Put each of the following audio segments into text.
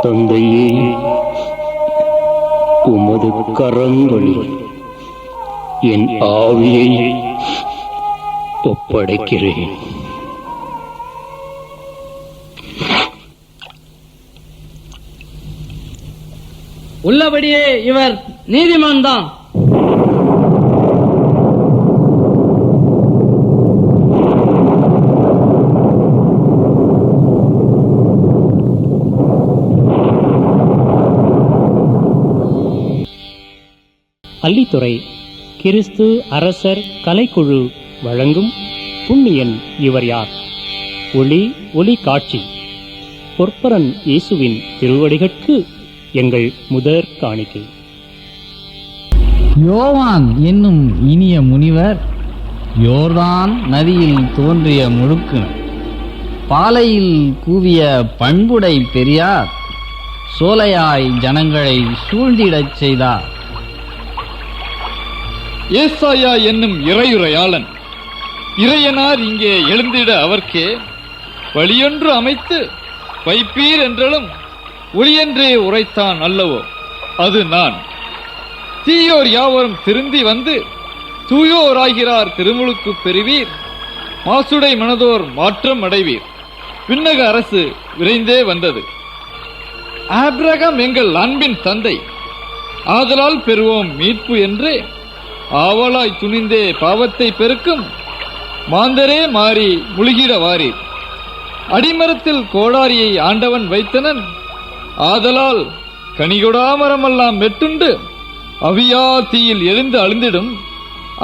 தந்தையே, உமது கரங்களில் என் ஆவியை ஒப்படைக்கிறேன். உள்ளபடியே இவர் நீதிமான் தான். அல்லித்துறை கிறிஸ்து அரசர் கலைக்குழு வழங்கும் புண்ணியன் இவர் யார்? ஒளி காட்சி. பொற்பரன் இயேசுவின் திருவடிகட்கு எங்கள் முதற் காணிக்கை. யோவான் என்னும் இனிய முனிவர் யோர்தான் நதியில் தோன்றிய முழுக்கு, பாலையில் கூவிய பண்புடை பெரியார் சோலையாய் ஜனங்களை சூழ்ந்திடச் செய்தார். ஏசாயா என்னும் இறையுரையாளன் இறையனார் இங்கே எழுந்திட அவர்க்கே வழியொன்று அமைத்து வைப்பீர் என்றாலும் ஒளியென்றே உரைத்தான் அல்லவோ, அது நான். தீயோர் யாவரும் திருந்தி வந்து தூயோராகிறார் திருமுழுக்கு பெறுவீர், மாசுடை மனதோர் மாற்றம் அடைவீர். விண்ணக அரசு விரைந்தே வந்தது. ஆபிரகாம் எங்கள் அன்பின் தந்தை, ஆதலால் பெறுவோம் மீட்பு என்றே ஆவலாய் துணிந்தே பாவத்தை பெருக்கும் மாந்தரே மாறி முழுகிட வாரீர். அடிமரத்தில் கோடாரியை ஆண்டவன் வைத்தனன், ஆதலால் கனிகொடாமரமெல்லாம் வெட்டுண்டு அவியா தீயில் எழுந்து அழிந்திடும்.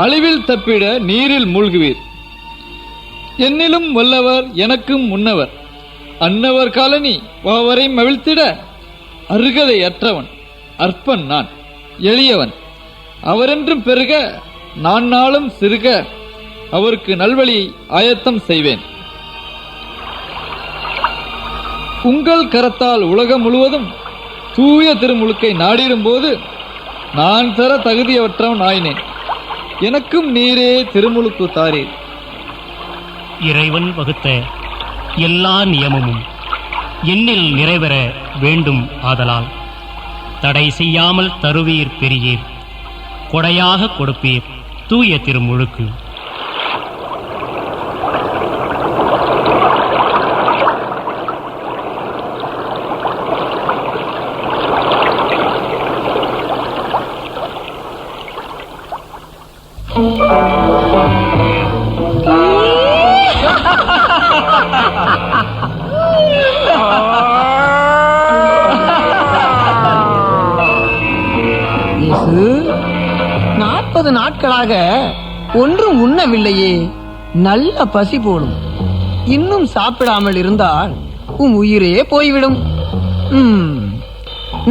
அழிவில் தப்பிட நீரில் மூழ்குவீர். என்னிலும் வல்லவர் எனக்கும் முன்னவர், அன்னவர் காலனி வாவரை மவிழ்த்திட அருகதை அற்றவன் அற்பன் நான், எளியவன். அவரென்றும் பெருக நான் நாளும் சிறுக, அவருக்கு நல்வழி ஆயத்தம் செய்வேன். உங்கள் கரத்தால் உலகம் முழுவதும் தூய திருமுழுக்கை நாடிடும் போது நான் தர தகுதியற்றவன் ஆயினேன். எனக்கும் நீரே திருமுழுக்கு தாரீர். இறைவன் வகுத்த எல்லா நியமமும் என்னில் நிறைவேற வேண்டும். ஆதலால் தடை செய்யாமல் தருவீர் பெரியீர், கொடையாக கொடுப்பீர் தூய திருமுழுக்கு. இயேசு 40 நாட்களாக ஒன்றும் உண்ணவில்லையே, நல்ல பசி போடும். இன்னும் சாப்பிடாமல் இருந்தால் உம் உயிரே போய்விடும்.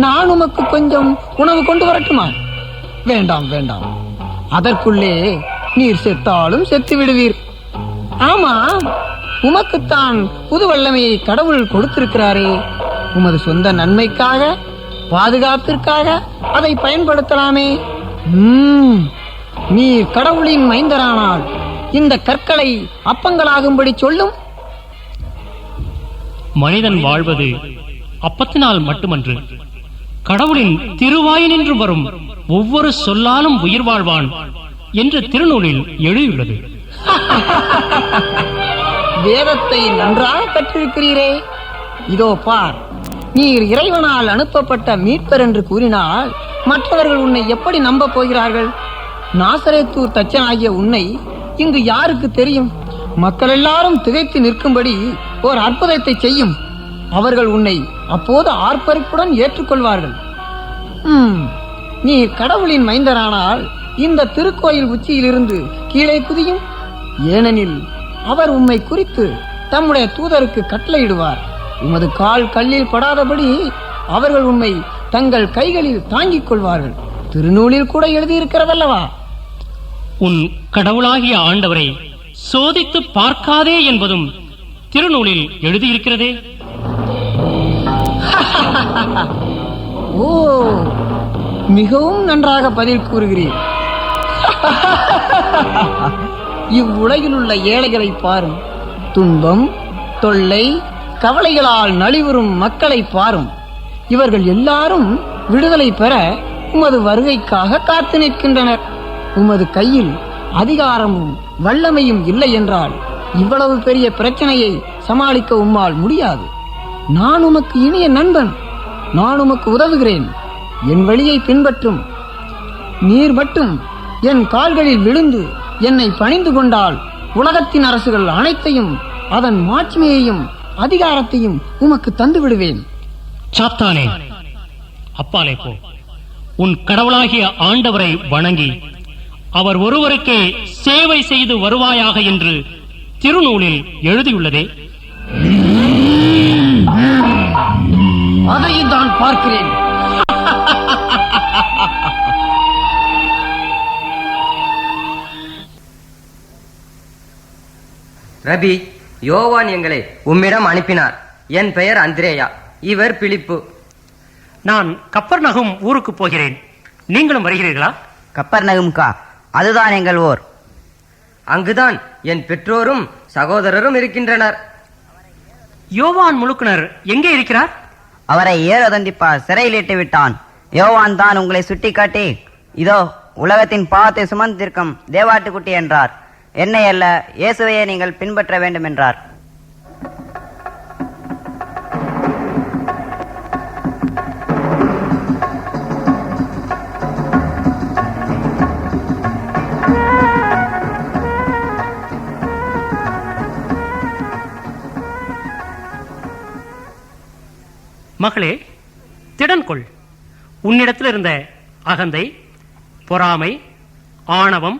நான் உமக்கு கொஞ்சம் உணவு கொண்டு வரட்டுமா? வேண்டாம் வேண்டாம், அதற்குள்ளே நீர் செத்தாலும் செத்து விடுவீர். ஆமா, உமக்குத்தான் புது வல்லமையை கடவுள் கொடுத்திருக்கிறாரே. உமது சொந்த நன்மைக்காக, பாதுகாப்பிற்காக அதை பயன்படுத்தலாமே. நீர் கடவுளின் மைந்தரானால் இந்த கற்களை அப்பங்களாகும்படி சொல்லும். மனிதன் வாழ்வது அப்பத்தினால் மட்டுமன்று, கடவுளின் திருவாயினின்று வரும் ஒவ்வொரு சொல்லாலும் உயிர் வாழ்வான் என்று திருநூலில் எழுதியுள்ளது. வேதத்தை நன்றாக கற்றிருக்கிறீரே. இதோ பார், நீர் இறைவனால் அனுப்பப்பட்ட மீட்பர் என்று கூறினால் மற்றவர்கள் உன்னை எப்படி நம்ப போகிறார்கள்? நாசரேத்தூர் தச்சனாகிய உன்னை இங்கு யாருக்கு தெரியும்? மக்கள் எல்லாரும் திகைத்து நிற்கும்படி ஓர் அற்புதத்தை செய்யும். அவர்கள் உன்னை அப்போது ஆர்ப்பரிப்புடன் ஏற்றுக்கொள்வார்கள். நீர் கடவுளின் மைந்தரானால் இந்த திருக்கோயில் உச்சியிலிருந்து கீழே குதியும். ஏனெனில் அவர் உம்மை குறித்து தம்முடைய தூதருக்கு கட்டளையிடுவார். உமது கால் கல்லில் படாதபடி அவர்கள் உம்மை தங்கள் கைகளில் தாங்கிக் கொள்வார்கள். திருநூலில் கூட எழுதியிருக்கிறதல்லவா? உன் கடவுளாகிய ஆண்டவரை சோதித்து பார்க்காதே என்பதும் திருநூலில் எழுதியிருக்கிறதே. ஓ, மிகவும் நன்றாக பதில் கூறுகிறீர். இவ்வுலகில் உள்ள ஏழைகளை பாரும். துன்பம், தொல்லை, கவலைகளால் நலிவுறும் மக்களை பாரும். இவர்கள் எல்லாரும் விடுதலை பெற உமது வருகைக்காக காத்து நிற்கின்றனர். உமது கையில் அதிகாரமும் வல்லமையும் இல்லை என்றால் இவ்வளவு பெரிய பிரச்சனையை சமாளிக்க உம்மால் முடியாது. நான் உமக்கு இனிய நண்பன். நான் உமக்கு உதவுகிறேன். என் வழியை பின்பற்றும். நீர் மட்டும் என் கால்களில் விழுந்து என்னை பணிந்து கொண்டால் உலகத்தின் அரசுகள் அனைத்தையும், அதன் மாட்சிமையையும் அதிகாரத்தையும் உமக்கு தந்து விடுவேன். சாத்தானே, அப்பாலே போ. உன் கடவுளாகிய ஆண்டவரை வணங்கி அவர் ஒருவருக்கே சேவை செய்து வருவாயாக என்று திருநூலில் எழுதியுள்ளதே. அதையும் தான் பார்க்கிறேன். ரபி, யோவான் எங்களை உம்மிடம் அனுப்பினார். என் பெயர் அந்திரேயா, இவர் பிலிப்பு. நான் கப்பர்நகும் ஊருக்கு போகிறேன். நீங்களும் வருகிறீர்களா? கப்பர்நகும்கா, அதுதான் எங்கள் ஊர். அங்குதான் என் பெற்றோரும் சகோதரரும் இருக்கின்றனர். யோவான் முழுக்குனர் எங்கே இருக்கிறார்? அவரை ஏரோதண்டிப்பா சிறையில் இட்டு விட்டான். யோவான் தான் உங்களை சுட்டிக்காட்டி, இதோ உலகத்தின் பாவத்தை சுமந்திருக்கும் தேவாட்டுக்குட்டி என்றார். என்னை அல்ல, இயேசுவையே நீங்கள் பின்பற்ற வேண்டும் என்றார். மகளே, திடன் கொள். உன்னிடத்தில் இருந்த அகந்தை, பொறாமை, ஆணவம்,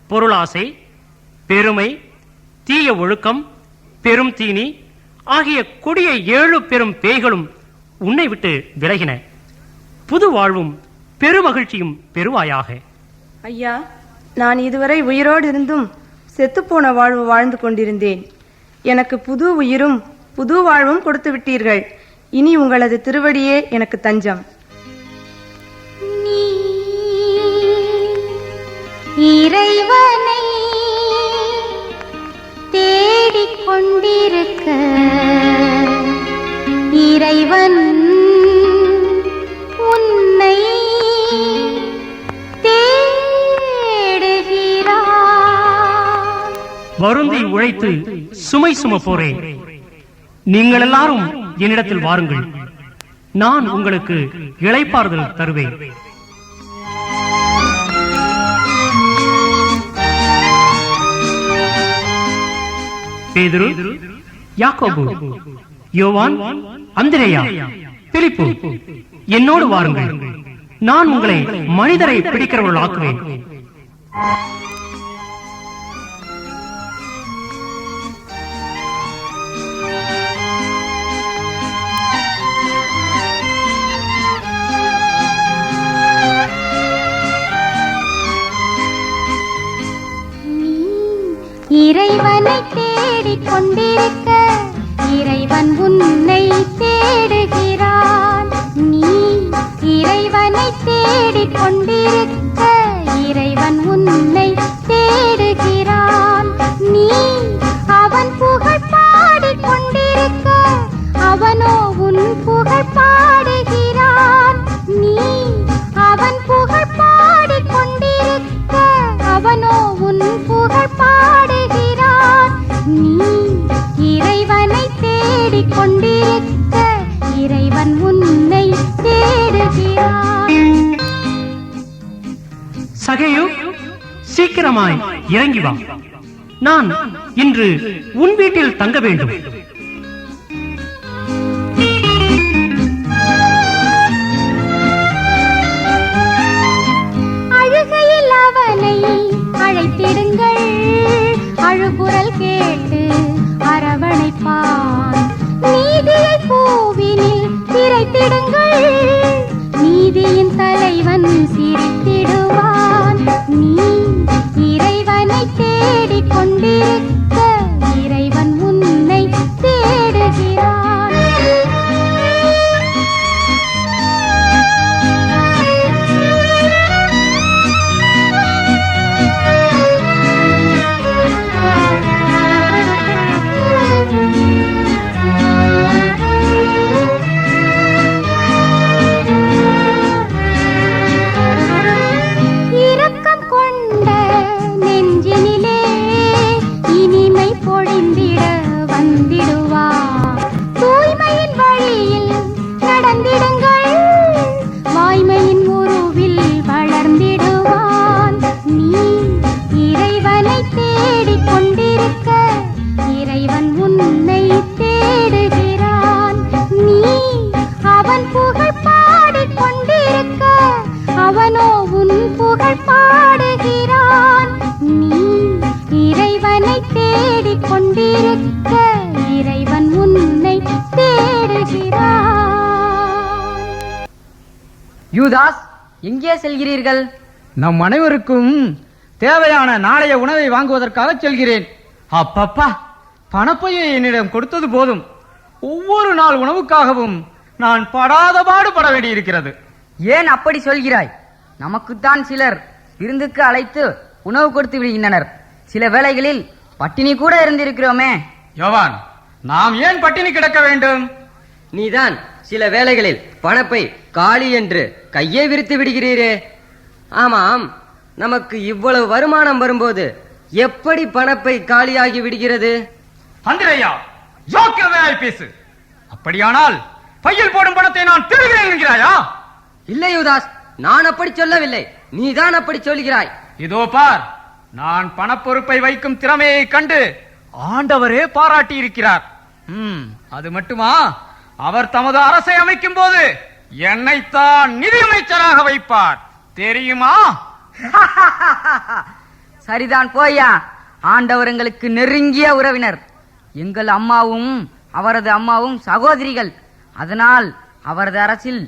பொருளாசை, பெருமை, தீய ஒழுக்கம், பெரும் தீனி ஆகிய கொடிய 7 பெரும் பேய்களும் உன்னை விட்டு விலகின. புது வாழ்வும் பெருமகிழ்ச்சியும் பெறுவாயாக. ஐயா, நான் இதுவரை உயிரோடு இருந்தும் செத்துப்போன வாழ்வு வாழ்ந்து கொண்டிருந்தேன். எனக்கு புது உயிரும் புது வாழ்வும் கொடுத்து விட்டீர்கள். இனி உங்களது திருவடியே எனக்கு தஞ்சம். இறைவனை தேடிக் கொண்டிருக்க இறைவன் உன்னை தேடுகிறார். வருந்தி உழைத்து சுமை சுமப்போரே, நீங்கள் எல்லாரும் என்னிடத்தில் வாருங்கள். நான் உங்களுக்கு இளைப்பாறுதல் தருவேன். பேதுரு, யாக்கோபு, யோவான், அந்திரேயா, பிலிப்பு, என்னோடு வாருங்கள். நான் உங்களை மனிதரை பிடிக்கிறவர்கள் ஆக்குவேன். இறைவனை தேடிக் கொண்டிருக்க இறைவன் உன்னை தேடுகிறான். நீ இறைவனை தேடிக் கொண்டிருக்க இறைவன் உன்னை தேடுகிறான். நீ அவன் புகழ் பாடிக் கொண்டிருக்க அவனோ உன் புகழ் பாடுகிறான். சகேயு, சீக்கிரமாய் இறங்கி வா. நான் இன்று உன் வீட்டில் தங்க வேண்டும். அழுகையில் அவனை அழைத்திடுங்கள், அழுகுரல் கேட்டு அரவணைப்பான். நீதியை பூவினில் திரைத்திடுங்கள், நீதியின் தலைவன் சிரித்திடுவான். நீ இறைவனை தேடிக் கொண்டிருக்க, இறைவன் உன்னை தேடுகிறான். இரக்கம் கொண்ட நெஞ்சினிலே இனிமை பொழிந்திட வந்திடுவார். தூய்மையின் வழியில் நடந்திடுங்கள், வாய்மையின் உருவில் வளர்ந்திடுவான். நீ இறைவனை தேடிக் கொண்டிருக்க, இறைவன் உன்னை தேடுகிறான். நீ அவன் புகழ் பாடிக் கொண்டிருக்க, அவனோ உன் புகழ் பாடுகிறான். நீ இறைவனை தேடிக் கொண்டிருக்க, இறைவன் உன்னை தேடுகிறான். யூதாஸ், எங்கே செல்கிறீர்கள்? நம் அனைவருக்கும் தேவையான நாளைய உணவை வாங்குவதற்காக செல்கிறேன். அப்பப்பா, பணப்பையை என்னிடம் கொடுத்தது போதும். ஒவ்வொரு நாள் உணவுக்காகவும் நான் படாத பாடுபட வேண்டியிருக்கிறது. ஏன் அப்படி சொல்கிறாய்? நமக்குத்தான் சிலர் விருந்துக்கு அழைத்து உணவு கொடுத்து விடுகின்றனர். சில வேளைகளில் பட்டினி கூட இருந்திருக்கிறோமே. யோவான், நாம் ஏன் பட்டினி கிடக்க வேண்டும்? நீதான் சில வேளைகளில் பணப்பை காலி என்று கையை விரித்து விடுகிறீரே. ஆமாம், நமக்கு இவ்வளவு வருமானம் வரும்போது எப்படி பணப்பை காலியாகி விடுகிறது? அந்திரேயா, யோக்கியதையாய் பேசு. அப்படியானால் பையில் போடும் பணத்தை நான் திருகிறேன் என்கிறாயா? இல்லை யூதாஸ், நான் அப்படி சொல்லவில்லை, நீதான் அப்படி சொல்கிறாய். இதோ பார், நான் பணப்பொறுப்பை வைக்கும் திறமையை கண்டு ஆண்டவரே பாராட்டி இருக்கிறார். அது மட்டுமா, அவர் தமது அரசை அமைக்கும் போது என்னைத்தான் நிதியமைச்சராக வைப்பார், தெரியுமா? சரிதான் போயா. ஆண்டவர் எங்களுக்கு நெருங்கிய உறவினர். எங்கள் அம்மாவும் அவரது அம்மாவும் சகோதரிகள். அதனால் அவரது அரசில்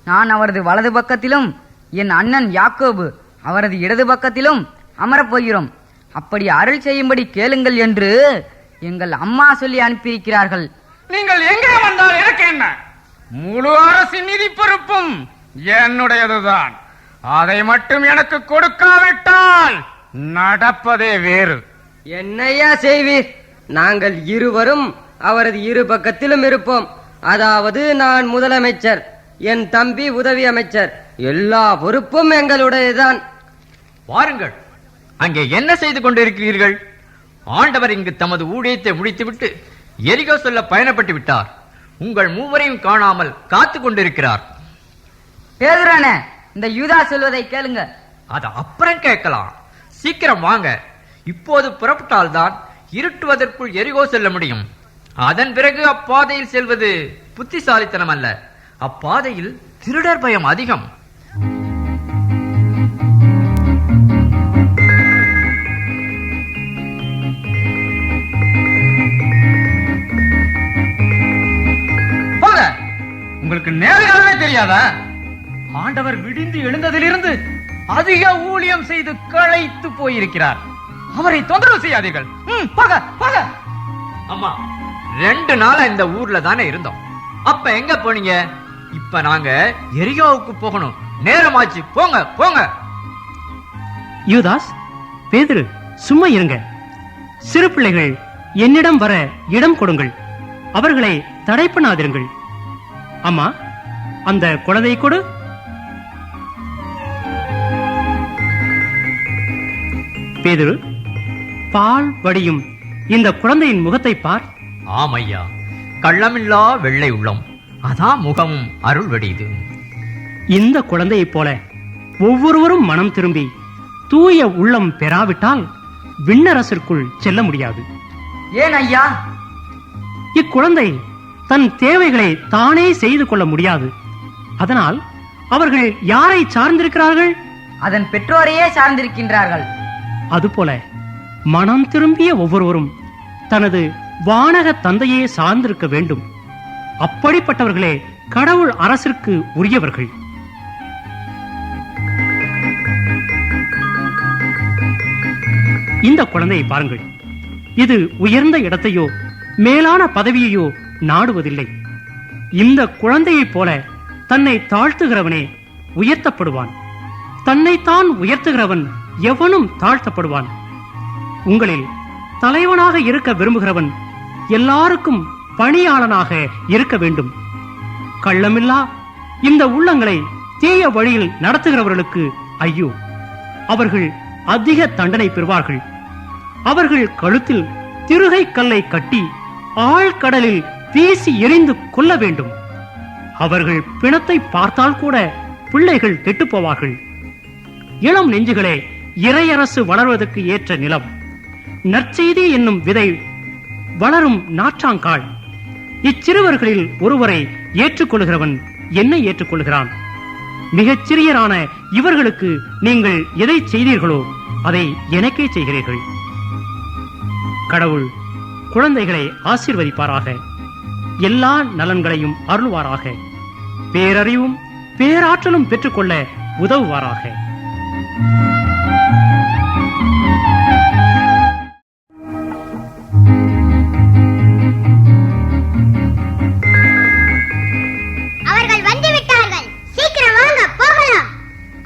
நான் அவரது வலது பக்கத்திலும், என் அண்ணன் யாக்கோபு அவரது இடது பக்கத்திலும் அமரப் போகிறோம். அப்படி அருள் செய்யும்படி கேளுங்கள் என்று எங்கள் அம்மா சொல்லி அனுப்பியிருக்கிறார்கள். நீங்கள் எங்கே வந்தால் எனக்கு என்ன? முழு அரசின் நிதி பொறுப்பும் என்னுடையதுதான். அதை மட்டும் எனக்கு கொடுக்காவிட்டால் நடப்பதே வேறு. என்னையா செய்வீர்? நாங்கள் இருவரும் அவரது இரு பக்கத்திலும் இருப்போம். அதாவது நான் முதலமைச்சர், என் தம்பி உதவி அமைச்சர், எல்லா பொறுப்பும் எங்களுடையதான். வாருங்கள், அங்கே என்ன செய்து கொண்டிருக்கிறீர்கள்? ஆண்டவர் இங்கு தமது ஊழியத்தை முடித்துவிட்டு எரிகோ சொல்ல பயணப்பட்டு விட்டார். உங்கள் மூவரையும் காணாமல் காத்து கொண்டிருக்கிறார். பேதுரானே, இந்த யூதா சொல்வதை கேளுங்க. அது அப்புறம் கேட்கலாம். சீக்கிரம் வாங்க. இப்போது புறப்பட்டால்தான் இருட்டுவதற்குள் எரிகோ செல்ல முடியும். அதன் பிறகு அப்பாதையில் செல்வது புத்திசாலித்தனம் அல்ல. அப்பாதையில் திருடர் பயம் அதிகம். உங்களுக்கு நேரமே தெரியாதா? ஆண்டவர் விடிந்து எழுந்ததிலிருந்து அதிக ஊழியம் செய்து களைத்து போயிருக்கிறார். அவரை தொந்தரவு செய்யாதீர்கள். அம்மா, 2 நாளா இந்த ஊர்ல தானே இருந்தோம். அப்ப எங்க போனீங்க? இப்ப நாங்க எரியோவுக்கு போகணும். நேரமாச்சு, போங்க போங்க. யூதாஸ், பேதுரு, சும்மா இருங்க. சிறு பிள்ளைகள் என்னிடம் வர இடம் கொடுங்கள். அவர்களை தடை பண்ணாதிருங்கள். அம்மா, அந்த குழந்தை கொடு. பேதுரு, பால் வடியும் இந்த குழந்தையின் முகத்தை பார். ஆமையா, கள்ளமில்லா வெள்ளை உள்ளம், அதான் முகமும் அருள் வடியுது. இந்த குழந்தையைப் போல ஒவ்வொருவரும் மனம் திரும்பி தூய உள்ளம் பெறாவிட்டால் விண்ணரசிற்குள் செல்ல முடியாது. ஏன் ஐயா? இக்குழந்தை தன் தேவைகளை தானே செய்து கொள்ள முடியாது. அதனால் அவர்கள் யாரை சார்ந்திருக்கிறார்கள்? அதன் பெற்றோரையே சார்ந்திருக்கின்றார்கள். அதுபோல மனம் திரும்பிய ஒவ்வொருவரும் தனது வானக தந்தையே சார்ந்திருக்க வேண்டும். அப்படிப்பட்டவர்களே கடவுள் அரசிற்கு உரியவர்கள். இந்த குழந்தையை பாருங்கள். இது உயர்ந்த இடத்தையோ மேலான பதவியையோ நாடுவதில்லை. இந்த குழந்தையைப் போல தன்னை தாழ்த்துகிறவனே உயர்த்தப்படுவான். தன்னைத்தான் உயர்த்துகிறவன் எவனும் தாழ்த்தப்படுவான். உங்களில் தலைவனாக இருக்க விரும்புகிறவன் எல்லாருக்கும் பணியாளனாக இருக்க வேண்டும். கள்ளமில்லா இந்த உள்ளங்களை தீய வழியில் நடத்துகிறவர்களுக்கு ஐயோ, அவர்கள் அதிக தண்டனை பெறுவார்கள். அவர்கள் கழுத்தில் திருகை கல்லை கட்டி ஆழ்கடலில் வீசி எறிந்து கொள்ள வேண்டும். அவர்கள் பிணத்தை பார்த்தால் கூட பிள்ளைகள் கெட்டுப் போவார்கள். இளம் நெஞ்சுகளே இறையரசு வளர்வதற்கு ஏற்ற நிலம். நற்செய்தி என்னும் விதை வளரும் நாற்றாங்கால். இச்சிறுவர்களில் ஒருவரை ஏற்றுக்கொள்கிறவன் என்னை ஏற்றுக்கொள்கிறான். மிகச் சிறியரான இவர்களுக்கு நீங்கள் எதை செய்தீர்களோ அதை எனக்கே செய்கிறீர்கள். கடவுள் குழந்தைகளை ஆசீர்வதிப்பாராக. எல்லா நலன்களையும் அருள்வாராக. பேரறிவும் பேராற்றலும் பெற்றுக்கொள்ள உதவுவாராக. அவர்கள் வந்து விட்டார்கள். சீக்கிரம் வாங்க, போகலாம்.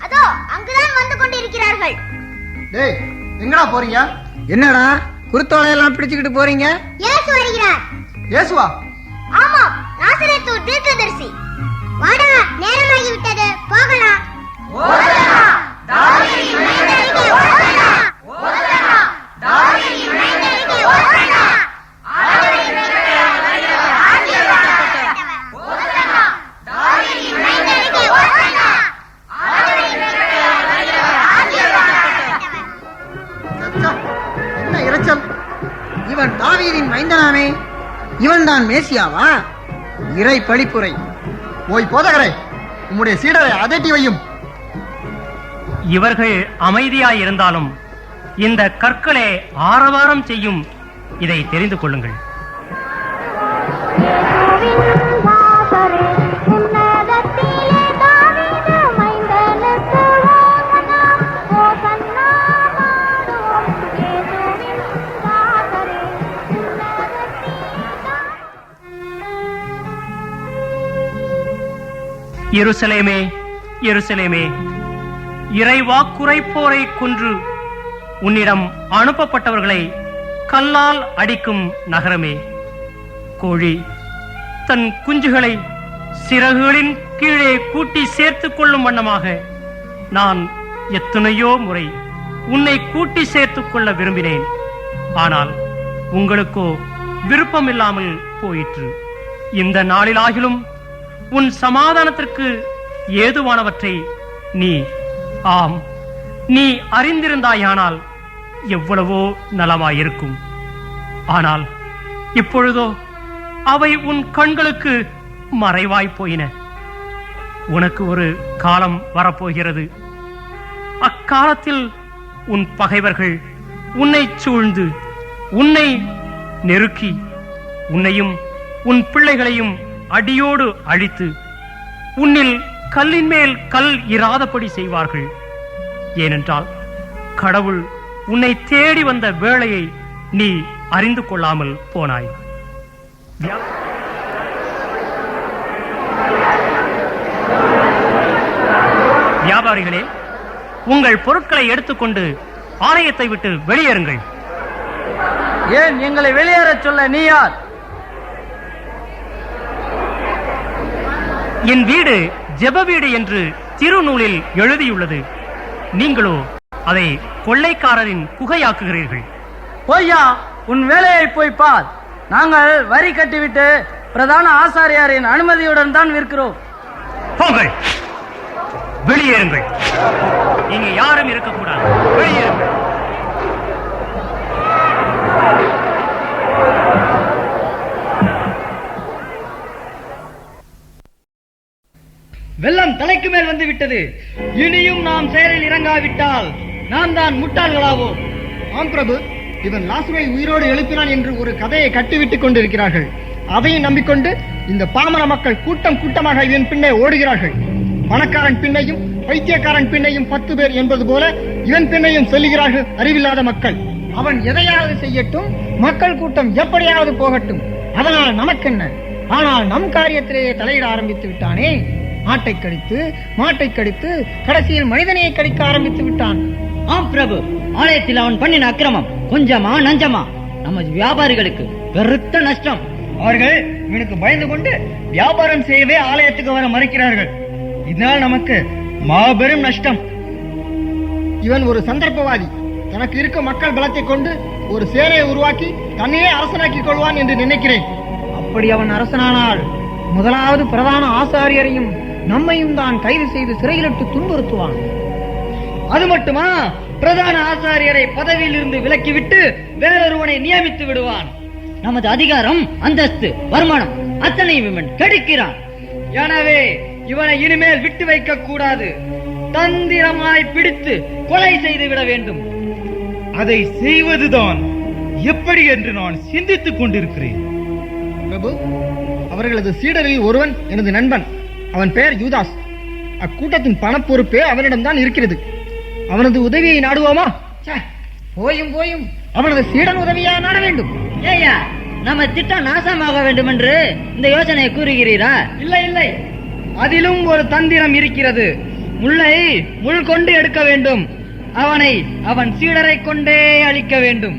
அதோ அங்குதான் வந்து கொண்டிருக்கிறார்கள். டேய், எங்கடா போறீங்க? என்னடா குருத்தோலையெல்லாம் பிடிச்சுக்கிட்டு போறீங்க? இயேசு வருகிறார். இயேசுவா? ஆமாம், நாசரேத்து தீர்க்கதரிசி. வாடா, நேரமாகி விட்டது, போகலாம். என்ன இரைச்சல்! இவன் தாவீதின் மைந்தனாமே, இவன் தான் மேசியாவா? இறை படிப்புரை. ஓய் போதகரே, உம்முடைய சீடரை அதட்டி வையும். இவர்கள் அமைதியாயிருந்தாலும் இந்த கற்களே ஆரவாரம் செய்யும். இதை தெரிந்து கொள்ளுங்கள். எருசலேமே, எருசலேமே, இறைவாக்குரைப்போரை கொன்று உன்னிடம் அனுப்பப்பட்டவர்களை கல்லால் அடிக்கும் நகரமே, கோழி தன் குஞ்சுகளை சிறகுகளின் கீழே கூட்டி சேர்த்துக் கொள்ளும் வண்ணமாக நான் எத்தனையோ முறை உன்னை கூட்டி சேர்த்துக் கொள்ள விரும்பினேன். ஆனால் உங்களுக்கோ விருப்பமில்லாமல் போயிற்று. இந்த நாளிலாகிலும் உன் சமாதானத்திற்கு ஏதுவானவற்றை நீ அறிந்திருந்தாயானால் எவ்வளவோ நலமாயிருக்கும். ஆனால் இப்பொழுதோ அவை உன் கண்களுக்கு மறைவாய் போயின. உனக்கு ஒரு காலம் வரப்போகிறது. அக்காலத்தில் உன் பகைவர்கள் உன்னை சூழ்ந்து உன்னை நெருக்கி உன்னையும் உன் பிள்ளைகளையும் அடியோடு அழித்து உன்னில் கல்லின் மேல் கல் இராதபடி செய்வார்கள். ஏனென்றால் கடவுள் உன்னை தேடி வந்த வேளையை நீ அறிந்து கொள்ளாமல் போனாய். வியாபாரிகளே, உங்கள் பொருட்களை எடுத்துக்கொண்டு ஆலயத்தை விட்டு வெளியேறுங்கள். ஏன் எங்களை வெளியேறச் சொல்ல நீ யார்? என் வீடு ஜெப வீடு என்று திருநூலில் எழுதியுள்ளது. நீங்களோ அதை கொள்ளைக்காரரின் குகையாக்குகிறீர்கள். பொய்யா, உன் வேலையை போய் பார். நாங்கள் வரி கட்டிவிட்டு பிரதான ஆசாரியாரின் அனுமதியுடன் தான் விற்கிறோம். போங்கள். வெளியேறுங்கள். இங்கே யாரும் இருக்கக்கூடாது. வெளியேறுங்கள். வெள்ளம் தலைக்கு மேல் வந்து விட்டது. இனியும் நாம் செயலில் இறங்காவிட்டால் நாம் தான் முட்டாள்களாவோம். ஆம் பிரபு, இவன் லாசுவை உயிரோடு எழுப்பினான் என்று ஒரு கதையை கட்டிவிட்டுக் கொண்டிருக்கிறார்கள். அதையும் நம்பிக்கொண்டு இந்த பாமர மக்கள் கூட்டம் கூட்டமாக இவன் பின்னே ஓடுகிறார்கள். பணக்காரன் பின்னையும் பைத்தியக்காரன் பின்னையும் 10 பேர் என்பது போல இவன் பின்னையும் செல்லுகிறார்கள் அறிவில்லாத மக்கள். அவன் எதையாவது செய்யட்டும், மக்கள் கூட்டம் எப்படியாவது போகட்டும், அதனால் நமக்கென்ன? ஆனால் நம் காரியத்திலேயே தலையிட ஆரம்பித்து விட்டானே. ஆட்டை கடித்து மாட்டை கடித்து கடைசியில் மனிதனையை கடிக்க ஆரம்பித்து விட்டான். ஆம் பிரபு, ஆலயத்தில் அவன் பண்ணின அக்கிரமம் கொஞ்சமா நஞ்சமா? நமது வியாபாரிகளுக்கு பெருத்த நஷ்டம். அவர்கள் இவனுக்கு பயந்து கொண்டு வியாபாரம் செய்யவே ஆலயத்துக்கு வர மறுக்கிறார்கள். இதனால் நமக்கு மாபெரும் நஷ்டம். இவன் ஒரு சந்தர்ப்பவாதி. தனக்கு இருக்கும் மக்கள் பலத்தை கொண்டு ஒரு சேனையை உருவாக்கி தன்னையே அரசனாக்கிக் கொள்வான் என்று நினைக்கிறேன். அப்படி அவன் அரசனானால் முதலாவது பிரதான ஆசாரியரையும் நம்மையும் தான் கைது செய்து சிறையிலிட்டு துன்புறுத்துவான். அது மட்டுமா, பிரதான ஆசாரியரை பதவியில் இருந்து விலக்கிவிட்டு வேறொருவனை நியமித்து விடுவான். நமது அதிகாரம், அந்தஸ்து, வருமானம் அத்தனையும் இவன் கெடுக்கிறான். எனவே இவனை இனிமேல் விட்டு வைக்க கூடாது. தந்திரமாய் பிடித்து கொலை செய்து விட வேண்டும். அதை செய்வதுதான் எப்படி என்று நான் சிந்தித்துக் கொண்டிருக்கிறேன். பிரபு, அவர்களது சீடரில் ஒருவன் எனது நண்பன். அவன் பெயர் யூதாஸ். அக்கூட்டத்தின் பணப்பொறுப்பே அவனிடம்தான் இருக்கிறது. அவனது உதவியை நாடுவோமா? போயும் போயும் அவனது சீடன் உதவியா நாட வேண்டும். ஏயா, நம்ம திட்டம் நாசமாக வேண்டும் என்று இந்த யோசனையை கூறுகிறீரா? இல்லை இல்லை, அதிலும் ஒரு தந்திரம் இருக்கிறது. முள்ளை முள் கொண்டு எடுக்க வேண்டும். அவனை அவன் சீடரை கொண்டே அழிக்க வேண்டும்.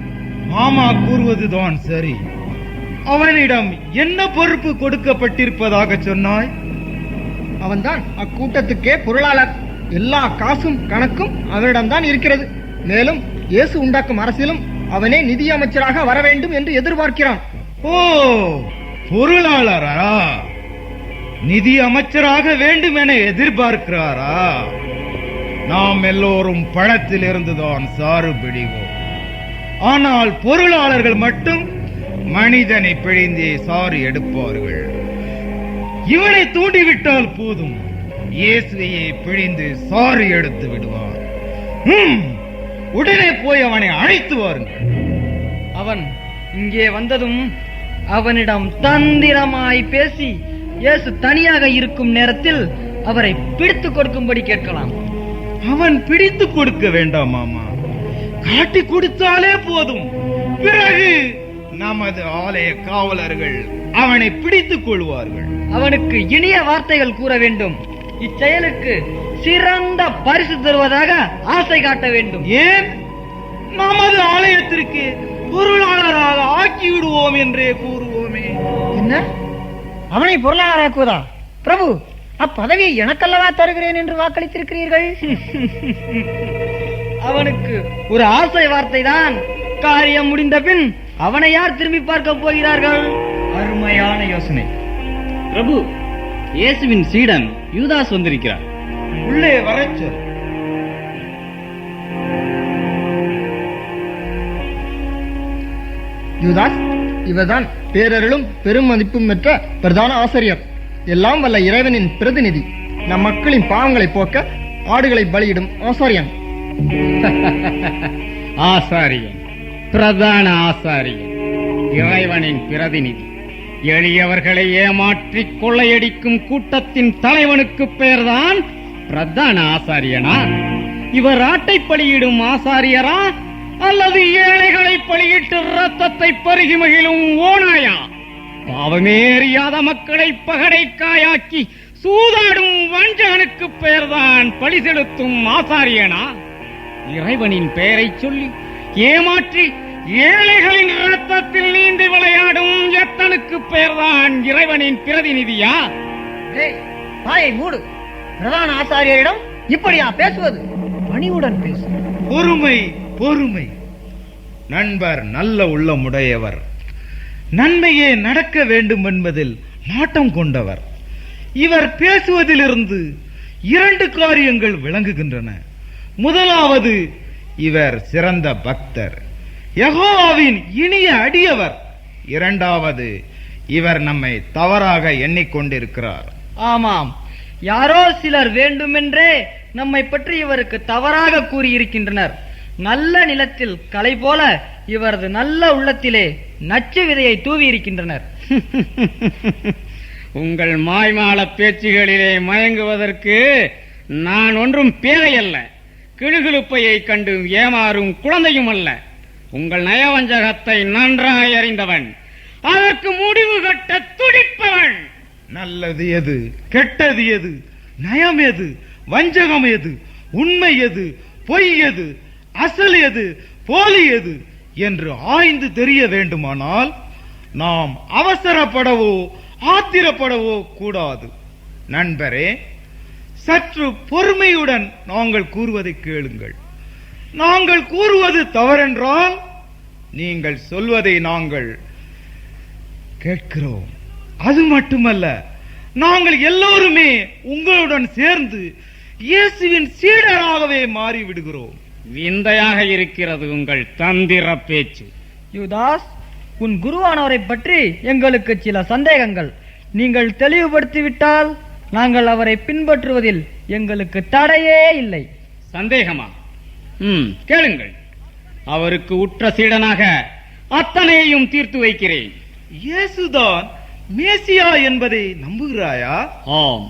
மாமா கூறுவதுதான் சரி. அவனிடம் என்ன பொறுப்பு கொடுக்கப்பட்டிருப்பதாக சொன்னாய்? அவன்தான் அக்கூட்டத்துக்கே பொருளாளர். எல்லா காசும் கணக்கும் அவனிடம்தான் இருக்கிறது. மேலும் இயேசு உண்டாக்கும் அரசிலும் அவனே நிதி அமைச்சராக வர வேண்டும் என்று எதிர்பார்க்கிறான். ஓ, பொருளாளரா? நிதி அமைச்சராக வேண்டும் என எதிர்பார்க்கிறாரா? நாம் எல்லோரும் பணத்தில் இருந்துதான் சாறு பிடிவோம். ஆனால் பொருளாளர்கள் மட்டும் மனிதனை பிழிந்தே சாறு எடுப்பார்கள். இவனை தூண்டிவிட்டால் போதும், இயேசுவையே பிழிந்து சாறு எடுத்து விடுவார். உடனே போய் அவனை அழைத்து வாருங்கள். அவன் இங்கே வந்ததும் அவனிடம் தந்திரமாய் பேசி இயேசு தனியாக இருக்கும் நேரத்தில் அவரை பிடித்துக் கொடுக்கும்படி கேட்கலாம். அவன் பிடித்துக் கொடுக்க வேண்டாம் மாமா, காட்டி கொடுத்தாலே போதும். பிறகு நமது ஆலய காவலர்கள் அவனை பிடித்துக் கொள்வார்கள். அவனுக்கு இனிய வார்த்தைகள் கூற வேண்டும். இச்செயலுக்கு சிறந்த பரிசு தருவதாக ஆசை காட்ட வேண்டும். ஏன்? நமது ஆலயத்திற்கு பொருளாளராக ஆக்கி விடுவோம் என்றே கூறுவோமே. என்ன, அவனை பொருளாளராக்குவதா? பிரபு, அப்பதவியை எனக்கல்லவா தருகிறேன் என்று வாக்களித்திருக்கிறீர்கள். அவனுக்கு ஒரு ஆசை வார்த்தை தான். காரியம் முடிந்த பின் அவனை யார் திரும்பி பார்க்க போகிறார்கள்? அருமையான யோசனை. பிரபு, இயேசுவின் சீடன் யூதாஸ் வந்திருக்கிறார். உள்ளே வரச் சொல். யூதாஸ், இவர்தான் பேரருளும் பெரும் மதிப்பும் பெற்ற பிரதான ஆசிரியர். எல்லாம் வல்ல இறைவனின் பிரதிநிதி. நம் மக்களின் பாவங்களை போக்க ஆடுகளை பலியிடும் ஆசாரியன். ஆசாரியன், பிரதான ஆசாரியன், இறைவனின் பிரதிநிதி. எளியவர்களை ஏமாற்றி கொள்ளையடிக்கும் கூட்டத்தின் தலைவனுக்கு பெயர்தான் பிரதான ஆசாரியனா? இவர் ஆட்டை பலியிடும் ஆசாரியரா அல்லது ஏழைகளை பலியிட்டு ரத்தத்தை பருகி மகிழும் ஓனாயா? பாவமேறியாத மக்களை பகடைக்காயாக்கி சூதாடும் வஞ்சகனுக்கு பெயர்தான் பலி செலுத்தும் ஆசாரியனா? இறைவனின் பெயரை சொல்லி ஏமாற்றி ஏழைகளின் ரத்தத்தில் நீந்தி விளையாடும் எத்தனுக்கு பெயர்தான் இறைவனின் பிரதிநிதியா? வாயை மூடு. பிரதான ஆசாரியரிடம் இப்படியா பேசுவது? பணிவுடன் பேசு. பொறுமை, பொறுமை. நண்பர் நல்ல உள்ளமுடையவர். நன்மையே நடக்க வேண்டும் என்பதில் நாட்டம் கொண்டவர். இவர் பேசுவதிலிருந்து 2 காரியங்கள் விளங்குகின்றன. முதலாவது, இவர் சிறந்த பக்தர், யெகோவாவின் இனிய அடியவர். இரண்டாவது, இவர் நம்மை தவறாக எண்ணிக்கொண்டிருக்கிறார். ஆமாம், யாரோ சிலர் வேண்டுமென்றே நம்மை பற்றி இவருக்கு தவறாக கூறியிருக்கின்றனர். நல்ல நிலத்தில் களை போல இவரது நல்ல உள்ளத்திலே நச்சு விதையை தூவி இருக்கின்றனர். உங்கள் மாய்மால பேச்சுகளிலே மயங்குவதற்கு நான் ஒன்றும் பேதை அல்ல, கிளுகிழுப்பையை கண்டு ஏமாறும் குழந்தையும் அல்ல. உங்கள் நயவஞ்சகத்தை நன்றாய் அறிந்தவன், அதற்கு முடிவு கட்ட துடிப்பவன். நல்லது எது, கெட்டது எது, நயம் எது, வஞ்சகம் எது, உண்மை எது, பொய் எது, அசல் எது, போலி எது என்று ஆய்ந்து தெரிய வேண்டுமானால் நாம் அவசரப்படவோ ஆத்திரப்படவோ கூடாது. நண்பரே, சற்று பொறுமையுடன் நாங்கள் கூறுவதை கேளுங்கள். நாங்கள் கூறுவது தவறென்றால் நீங்கள் சொல்வதை நாங்கள் கேட்கிறோம். அது மட்டுமல்ல, நாங்கள் எல்லோருமே உங்களுடன் சேர்ந்து இயேசுவின் சீடராகவே மாறிவிடுகிறோம். விந்தையாக இருக்கிறது உங்கள் தந்திர பேச்சு. யூதாஸ், உன் குருவானவரை பற்றி எங்களுக்கு சில சந்தேகங்கள். நீங்கள் தெளிவுபடுத்திவிட்டால் நாங்கள் அவரை பின்பற்றுவதில் எங்களுக்கு தடையே இல்லை. சந்தேகமா? கேளுங்கள். அவருக்கு உற்ற சீடனாக அத்தனையையும் தீர்த்து வைக்கிறேன். இயேசுதான் மேசியா என்பதை நம்புகிறாயா? ஆம்,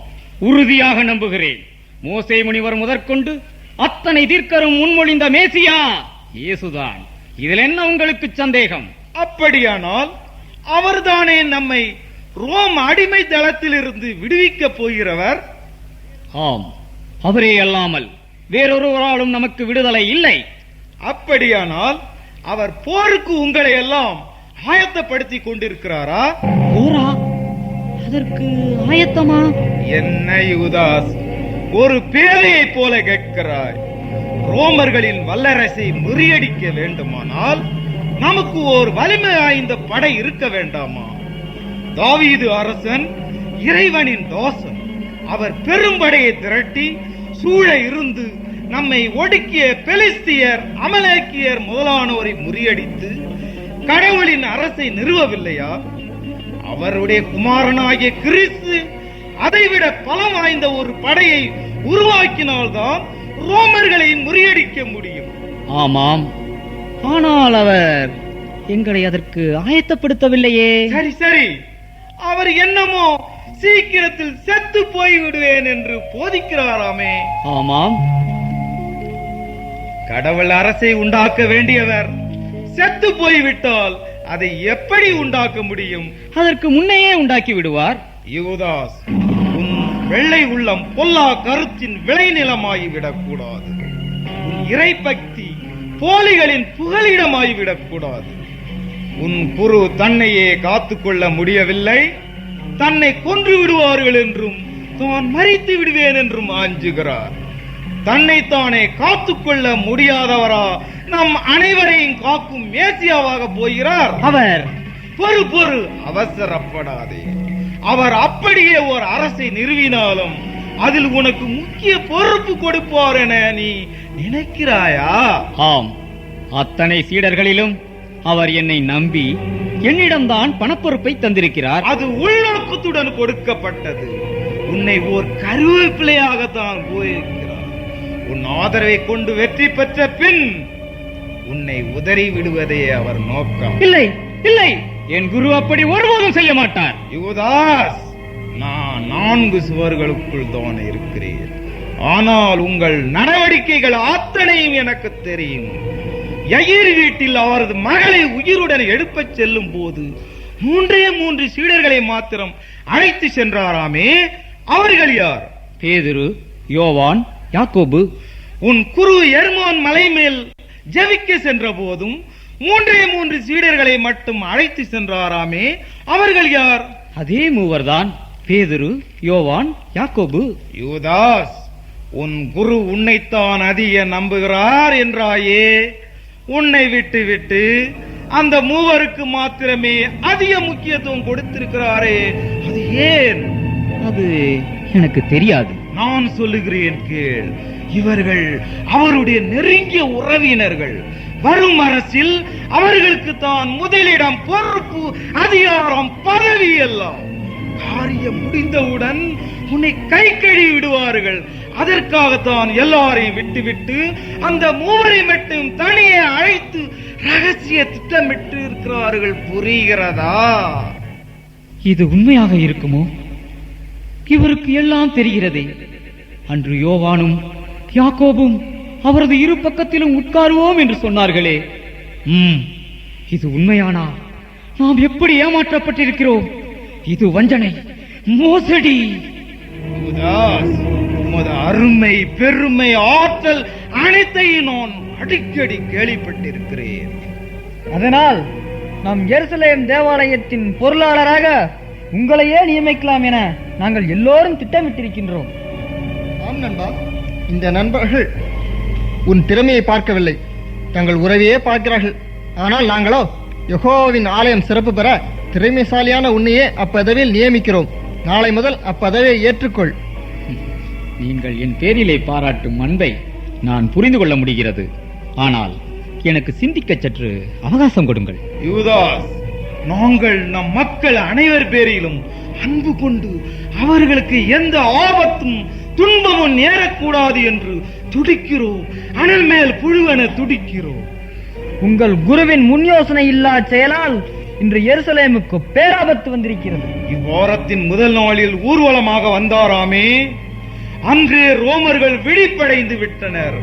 உறுதியாக நம்புகிறேன். மோசே முனிவர் முதற்கொண்டு அத்தனை தீர்க்கரும் முன்மொழிந்த மேசியா இயேசுதான். இதில் என்ன உங்களுக்கு சந்தேகம்? அப்படியானால் அவர்தானே நம்மை ரோம் அடிமை தளத்திலிருந்து விடுவிக்கப் போகிறவர்? ஆம், அவரே அல்லாமல் வேறொருவராலும் நமக்கு விடுதலை இல்லை. அப்படியானால் அவர் போருக்கு உங்களை எல்லாம் ஆயத்தப்படுத்திக் கொண்டிருக்கிறாரா? போரா? அதற்கு ஆயத்தமா? என்ன யூதாஸ், ஒரு பேதையை போல கேட்கிறாய்? ரோமர்களின் வல்லரசை முறியடிக்க வேண்டுமானால் நமக்கு ஒரு வலிமை வாய்ந்த படை இருக்க வேண்டாமா? தாவீது அரசன் இறைவனின் தாசன். அவர் பெரும்படையை திரட்டி சூழ இருந்து நம்மை ஒடுக்கிய பெலிஸ்தியர், அமலேக்கியர் முதலானோரை முறியடித்து கடவுளின் அரசை நிறுவவில்லையா? அவருடைய குமாரனாகிய கிறிஸ்து அதைவிட பலம் வாய்ந்த ஒரு படையை உருவாக்கினால்தான் ரோமர்களை முறியடிக்க முடியும். ஆமாம், ஆனால் அவர் எங்களை அதற்கு ஆயத்தப்படுத்தவில்லையே. சரி சரி, அவர் என்னமோ சீக்கிரத்தில் செத்து போய் விடுவேன் என்று போதிக்கிறாராமே. ஆமாம், கடவுள் அரசை உண்டாக்க வேண்டியவர் செத்து போய்விட்டால் அதை எப்படி உண்டாக்க முடியும்? அதற்கு முன்னையே உண்டாக்கி விடுவார். யூதாஸ், உன் வெள்ளை உள்ளம் பொல்லா கருத்தின் விளைநிலமாகிவிடக் கூடாது. உன் இறை பக்தி போலிகளின் புகலிடமாகிவிடக் கூடாது. உன் குரு தன்னையே காத்துக்கொள்ள முடியவில்லை, தன்னை கொன்று விடுவார்கள் என்றும் தான் மறித்து விடுவேன் என்றும் ஆஞ்சுகிறார். தன்னைத்தானே காத்துக்கொள்ள முடியாதவரா நம் அனைவரையும் காக்கும் மேசியாவாக போகிறார் அவர். பொறு, அவசரப்படாதே. அவர் அப்படியே ஒரு அரசை நிறுவினாலும் அதில் உனக்கு முக்கிய பொறுப்பு கொடுப்பார் என நீ நினைக்கிறாயா? ஆம், அத்தனை சீடர்களிலும் அவர் என்னை நம்பி என்னிடம்தான் பணப்பொறுப்பை தந்திருக்கிறார். அது உள்நோக்கத்துடன் கொடுக்கப்பட்டது. உன்னை ஓர் கருவேப்பிலையாகத்தான் போயிருக்கிறார். உன் ஆதரவை கொண்டு வெற்றி பெற்ற பின் உன்னை உதறி விடுவதே அவர் நோக்கம். இல்லை இல்லை, என் குரு அப்படி ஒருபோதும் செய்ய மாட்டார். யுவதாஸ், நான் 4 சுவர்களுக்குள் தான் இருக்கிறேன். ஆனால் உங்கள் நடவடிக்கைகள் அத்தனையும் எனக்கு தெரியும். யயிர் வீட்டில் அவரது மகளை உயிருடன் எடுப்பச் செல்லும் போது 3 சீடர்களை மாத்திரம் அழைத்து சென்றாராமே, அவர்கள் யார்? பேதுரு, யோவான், யாக்கோபு. உன் குரு எர்மோன் மலை மேல் ஜெபிக்க சென்ற போதும் 3 சீடர்களை மட்டும் அழைத்து சென்றாராமே, அவர்கள் யார்? அதே மூவர்தான், பேதுரு, யோவான், யாக்கோபு. யூதாஸ், உன் குரு உன்னைத்தான் அதிக நம்புகிறார் என்றாயே. உன்னை விட்டு அந்த மூவருக்கு மாத்திரமே அதிக முக்கியத்துவம் கொடுத்திருக்கிறாரே, அது ஏன்? அது எனக்கு தெரியாது. நான் சொல்லுகிறேன் கேள். இவர்கள் அவருடைய நெருங்கிய உறவினர்கள். வரும் அரசில் அவர்களுக்கு தான் முதலிடம், பொறுப்பு, அதிகாரம், பதவி எல்லாம். காரியம் முடிந்தவுடன் உன்னை கை கழுவி விடுவார்கள். அதற்காகத்தான் எல்லாரையும் விட்டுவிட்டு அந்த மூவரை மட்டும் தனியே அழைத்து ரகசிய திட்டமிட்டு இருக்கிறார்கள். புரிகிறதா? இது உண்மையாக இருக்குமோ? இவருக்கு எல்லாம் தெரிகிறதே. அன்று யோவானும் யாக்கோபும் அவரது இரு பக்கத்திலும் உட்காருவோம் என்று சொன்னார்களே. இது உண்மையானா நாம் எப்படி ஏமாற்றப்பட்டிருக்கிறோம்? இது வஞ்சனை, மோசடி. உமது அருமை, பெருமை, ஆற்றல் அனைத்தையும் நான் அடிக்கடி கேள்விப்பட்டிருக்கிறேன். அதனால் நம் எருசலேம் தேவாலயத்தின் பொருளாளராக உங்களையே நியமிக்கலாம் என நாங்கள் எல்லோரும் திட்டமிட்டிருக்கின்றோம். ஆம் நண்பா, இந்த நண்பர்கள் உன் திறமையை பார்க்கவில்லை, தங்கள் உறவையே பார்க்கிறார்கள். ஆனால் நாங்களோ யெகோவாவின் ஆலயம் சிறப்பு பெற திறமைசாலியான உன்னையே அப்பதவியில் நியமிக்கிறோம். நாளை முதல் அப்பதவியை ஏற்றுக்கொள். நீங்கள் என் பேரிலே பாராட்டும் அன்பை நான் புரிந்து கொள்ள முடிகிறது. ஆனால் எனக்கு சிந்திக்க சற்று அவகாசம் கொடுங்கள். யூதாஸ், நாங்கள் நம் மக்கள் அனைவர் பேரிலும் அன்பு கொண்டு அவர்களுக்கு எந்த ஆபத்தும் துன்பமும் நேரக்கூடாது என்று துடிக்கிறோம். அனல் மேல் புழுவென துடிக்கிறோம். உங்கள் குருவின் முன் யோசனை இல்லா செயலால் இன்று எருசலேமுக்கு பேராபத்து வந்திருக்கிறது. இவ்வாரத்தின் முதல் நாளில் ஊர்வலமாக வந்தாராமே, அன்றே ரோமர்கள் விழிப்படைந்து விட்டனர்.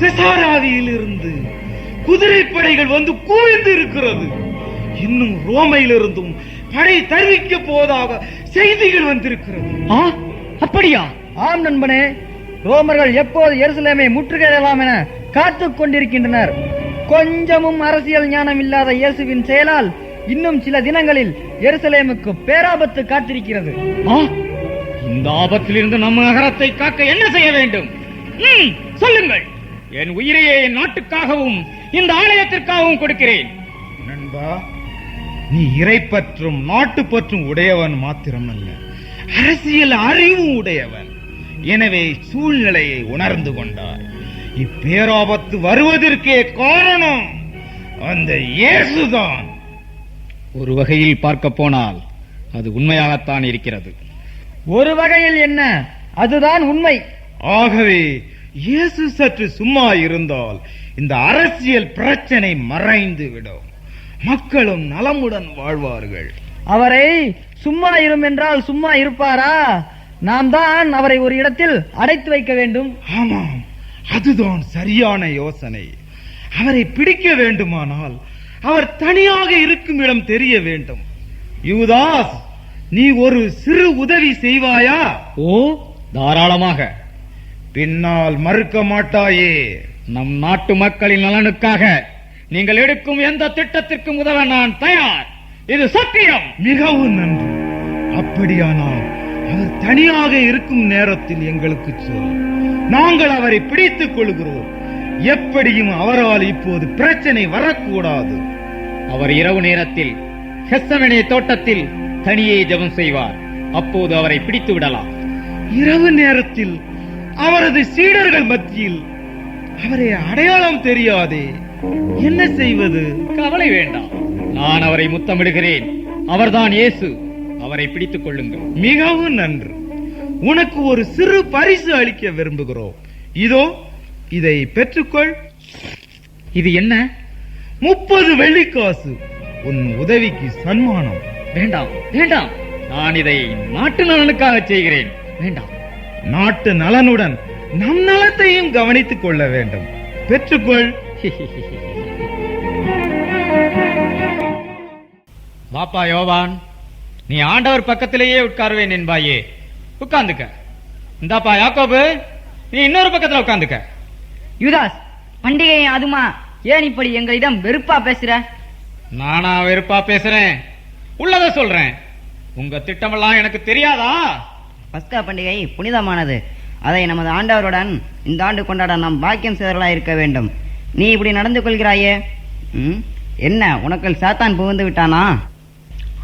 செசாராவியில் இருந்து குதிரைப்படைகள் வந்து குவிந்து இருக்கிறது. இன்னும் ரோமையிலிருந்தும் படை தெரிவிக்க போவதாக செய்திகள் வந்திருக்கிறது. அப்படியா? ஆம் நண்பனே, ரோமர்கள் எப்போது எருசலேமை முற்றுகையிடலாம் என காத்துக் கொண்டிருக்கின்றனர். கொஞ்சமும் அரசியல் ஞானம் இல்லாத இயேசுவின் செயலால் இன்னும் சில தினங்களில் எருசலேமுக்கு பேராபத்து காத்திருக்கிறது. இந்த ஆபத்திலிருந்து நம்ம நகரத்தை காக்க என்ன செய்ய வேண்டும்? சொல்லுங்கள். என் உயிரையே என் நாட்டுக்காகவும் இந்த ஆலயத்திற்காகவும் கொடுக்கிறேன். நண்பா, நீ இறைப்பற்றும் நாட்டுப்பற்றும் உடையவன் மாத்திரமல்ல, அரசியல் அறிவும் உடையவன். எனவே சூழ்நிலையை உணர்ந்து கொண்டார். இப்பேராபத்து வருவதற்கே காரணம் அந்த இயேசுதான். ஒரு வகையில் பார்க்க போனால் அது உண்மையாகத்தான் இருக்கிறது. ஒரு வகையில் என்ன, அதுதான் உண்மை. ஆகவே இயேசு சற்று சும்மா இருந்தால் இந்த அரசியல் பிரச்சனை மறைந்து விடும். மக்களும் நலமுடன் வாழ்வார்கள். அவரை சும்மா இரும் என்றால் சும்மா இருப்பாரா? நாம் தான் அவரை ஒரு இடத்தில் அடைத்து வைக்க வேண்டும். ஆமாம், அதுதான் சரியான யோசனை. அவரை பிடிக்க வேண்டுமானால் அவர் தனியாக இருக்கும் இடம் தெரிய வேண்டும். யூதாஸ், நீ ஒரு சிறு உதவி செய்வாயா? ஓ, தாராளமாக. பின்னால் மறுக்க மாட்டாயே? நம் நாட்டு மக்களின் நலனுக்காக நீங்கள் எடுக்கும் எந்த திட்டத்திற்கு உதவ நான் தயார். இது சத்தியம். மிகவும் நன்றி. அப்படியானால் அவர் தனியாக இருக்கும் நேரத்தில் எங்களுக்கு சொல். நாங்கள் அவரை பிடித்துக் கொள்கிறோம். எப்படியும் அவரால் இப்போது பிரச்சனை வரக்கூடாது. அவர் இரவு நேரத்தில் கெத்செமனே தோட்டத்தில் தனியே ஜெபம் செய்வார். அப்போது அவரை பிடித்து விடலாம். இரவு நேரத்தில் அவரது சீடர்கள் மத்தியில் அவரை அடையாளம் தெரியாதே, என்ன செய்வது? கவலை வேண்டாம், நான் அவரை முத்தமிடுகிறேன். அவர்தான் இயேசு. அவரை பிடித்துக் கொள்ளுங்கள். மிகவும் நன்று. உனக்கு ஒரு சிறு பரிசு அளிக்க விரும்புகிறோம். இதோ, இதை பெற்றுக்கொள். இது என்ன? 30 வெள்ளிக்காசு. உன் உதவிக்கு சன்மானம். வேண்டாம் வேண்டாம், நான் இதை நாட்டு நலனுக்காக செய்கிறேன். வேண்டாம். நாட்டு நலனுடன் நம் நலத்தையும் கவனித்துக் கொள்ள வேண்டும். பெற்றுக்கொள். வாப்பா யோவான், நீ ஆண்டவர் பக்கத்திலேயே உட்காருவேன் என்பாயே, உட்கார்ந்துக்க. இந்தாப்பா யாக்கோபு, நீ இன்னொரு பக்கத்துல உட்கார்ந்துக்க. யுதாஸ், பண்டிகை அதுமா ஏன் இப்படி எங்களிடம் வெறுப்பா பேசுற? நானா வெறுப்பா பேசுறேன்? உள்ளத சொல்றேன். உங்க திட்டமெல்லாம் எனக்கு தெரியாதா? பஸ்கா பண்டிகை புனிதமானது. அதை நமது ஆண்டவருடன் இந்த ஆண்டு கொண்டாட நாம் பாக்கியம் செய்தவர்களாக இருக்க வேண்டும். நீ இப்படி நடந்து கொள்கிறாயே, என்ன உனக்குள் சாத்தான் புகுந்து விட்டானா?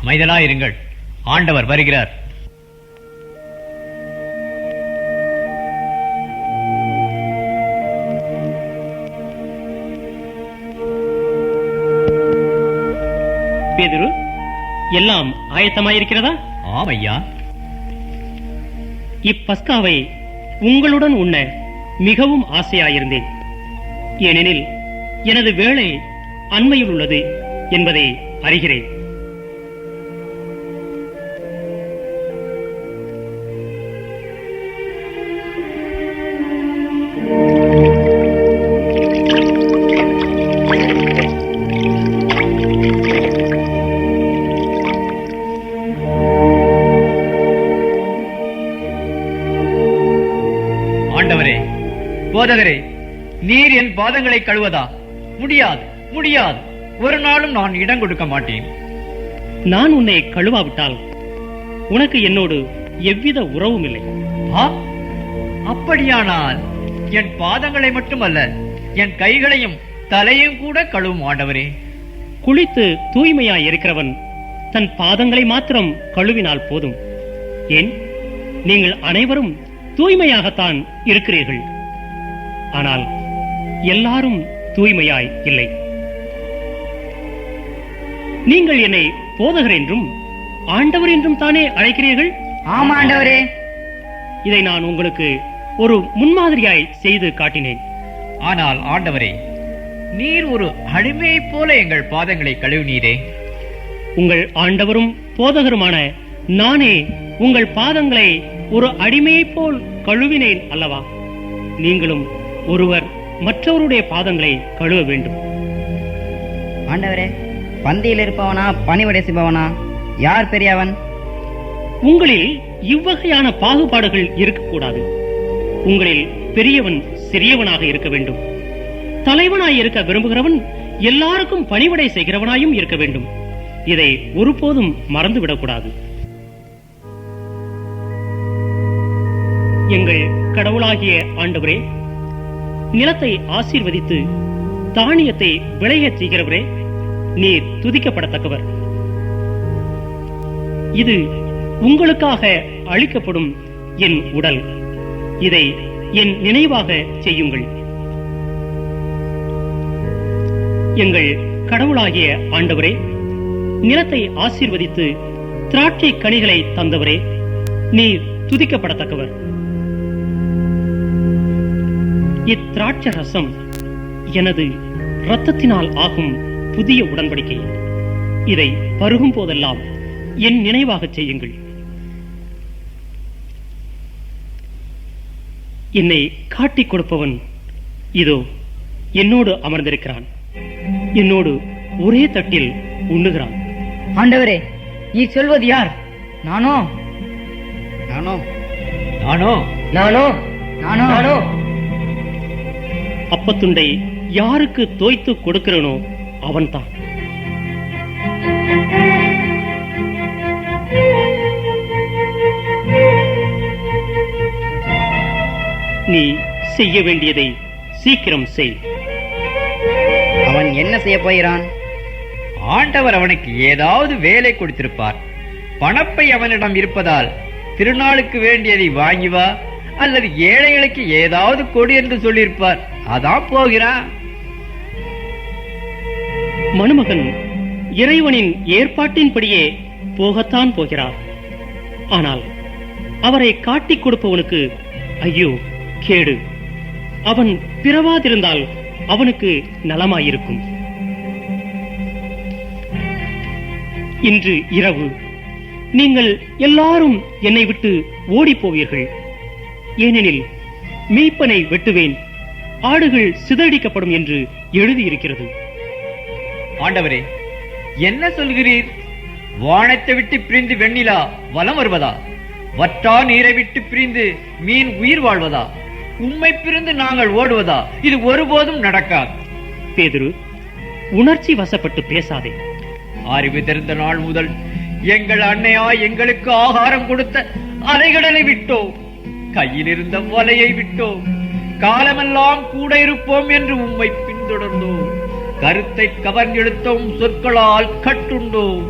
அமைதலா இருங்கள், ஆண்டவர் வருகிறார். பேதுரு, எல்லாம் ஆயத்தமாயிருக்கிறதா? ஆமையா. இப்பஸ்காவை உங்களுடன் உண்ண மிகவும் ஆசையாயிருந்தேன். ஏனெனில் எனது வேலை அண்மையில் உள்ளது என்பதை அறிகிறேன். ஆண்டவரே, போதகரே, நீர் என் பாதங்களை கழுவதா? முடியாது, முடியாது. ஒரு நாளும் நான் இடம் கொடுக்க மாட்டேன். நான் உன்னை கழுவாவிட்டால் உனக்கு என்னோடு எவ்வித உறவும் இல்லை. அப்படியானால் என் பாதங்களை மட்டுமல்ல, என் கைகளையும் தலையும் கூட கழுவும் ஆண்டவரே. குளித்து தூய்மையாய் இருக்கிறவன் தன் பாதங்களை மாத்திரம் கழுவினால் போதும். ஏன், நீங்கள் அனைவரும் தூய்மையாகத்தான் இருக்கிறீர்கள். ஆனால் எல்லாரும் தூய்மையாய் இல்லை. நீங்கள் என்னை போதகர் என்றும் ஆண்டவர் என்றும் தானே அழைக்கிறீர்கள்? ஆமா ஆண்டவரே. இதை நான் உங்களுக்கு ஒரு முன்மாதிரியாய் செய்து காட்டினேன். ஆனால் ஆண்டவரே, நீர் ஒரு அடிமையைப் போல எங்கள் பாதங்களை கழுவினீரே. உங்கள் ஆண்டவரும் போதகருமான நானே உங்கள் பாதங்களை ஒரு அடிமையைப் போல் கழுவினேன் அல்லவா? நீங்களும் ஒருவர் மற்றவருடைய பாதங்களை கழுவ வேண்டும். ஆண்டவரே, பந்தியில் இருப்பவனா பணிவிடை செய்பவனா, யார் பெரியவன்? உங்களில் இவ்வகையான பாகுபாடுகள் இருக்கக்கூடாது. உங்களில் பெரியவன் சிறியவனாக இருக்க வேண்டும். தலைவனாய் இருக்க விரும்புகிறவன் எல்லாருக்கும் பணிவிடை செய்கிறவனாயும் இருக்க வேண்டும். இதை ஒருபோதும் மறந்துவிடக்கூடாது. எங்கள் கடவுளாகிய ஆண்டவரே, நிலத்தை ஆசீர்வதித்து தானியத்தை விளையச் செய்கிறவரே, நீர் துதிக்கப்படத்தக்கவர். இது உங்களுக்காக அளிக்கப்படும் என் உடல். இதை என் நினைவாக செய்யுங்கள். எங்கள் கடவுளாகிய ஆண்டவரே, நிலத்தை ஆசீர்வதித்து திராட்சை கனிகளை தந்தவரே, நீர் துதிக்கப்படத்தக்கவர். இத்திராட்ச ரசம் எனது இரத்தத்தினால் ஆகும் புதிய உடன்படிக்கை. இதை பருகும் போதெல்லாம் என் நினைவாக செய்யுங்கள். என்னை காட்டிக் கொடுப்பவன் இதோ என்னோடு அமர்ந்திருக்கிறான். என்னோடு ஒரே தட்டில் உண்ணுகிறான். ஆண்டவரே, நீ சொல்வது யார்? நானோ நானோ நானோ நானோ நானோ நானோ அப்பத்துண்டை யாருக்கு தோய்த்து கொடுக்கிறனோ அவன்தான். நீ செய்ய வேண்டியதை சீக்கிரம் செய். அவன் என்ன செய்ய போகிறான்? ஆண்டவர் அவனுக்கு ஏதாவது வேலை கொடுத்திருப்பார். பணப்பை அவனிடம் இருப்பதால் திருநாளுக்கு வேண்டியதை வாங்கி வா, அல்லது ஏழைகளுக்கு ஏதாவது கொடு என்று சொல்லியிருப்பார். அதான் போகிறான். மணமகன் இறைவனின் ஏற்பாட்டின்படியே போகத்தான் போகிறார். ஆனால் அவரை காட்டிக் கொடுப்பவனுக்கு ஐயோ கேடு. அவன் பிறவாதிருந்தால் அவனுக்கு நலமாயிருக்கும். இன்று இரவு நீங்கள் எல்லாரும் என்னை விட்டு ஓடிப் போவீர்கள். ஏனெனில் மேய்ப்பனை வெட்டுவேன், ஆடுகள் சிதறடிக்கப்படும் என்று எழுதியிருக்கிறது. ஆண்டவரே, என்ன சொல்கிறீர்? வானத்தை விட்டு பிரிந்து வெண்ணிலா வலம் வருவதா? வற்றா நீரை விட்டு பிரிந்து மீன் உயிர் வாழ்வதா? உம்மை பிரிந்து நாங்கள் ஓடுவதா? இது ஒருபோதும் நடக்காது. பேதுரு, உணர்ச்சி வசப்பட்டு பேசாதே. அறிவு தெரிந்த நாள் முதல் எங்கள் அன்னையா எங்களுக்கு ஆகாரம் கொடுத்த அலைகடலை விட்டோம், கையில் இருந்த வலையை விட்டோம், காலமெல்லாம் கூட இருப்போம் என்று உம்மை பின்தொடர்ந்தோம். கருத்தை கவர்ந்தெடுத்தோம், சொற்களால் கட்டுண்டோம்,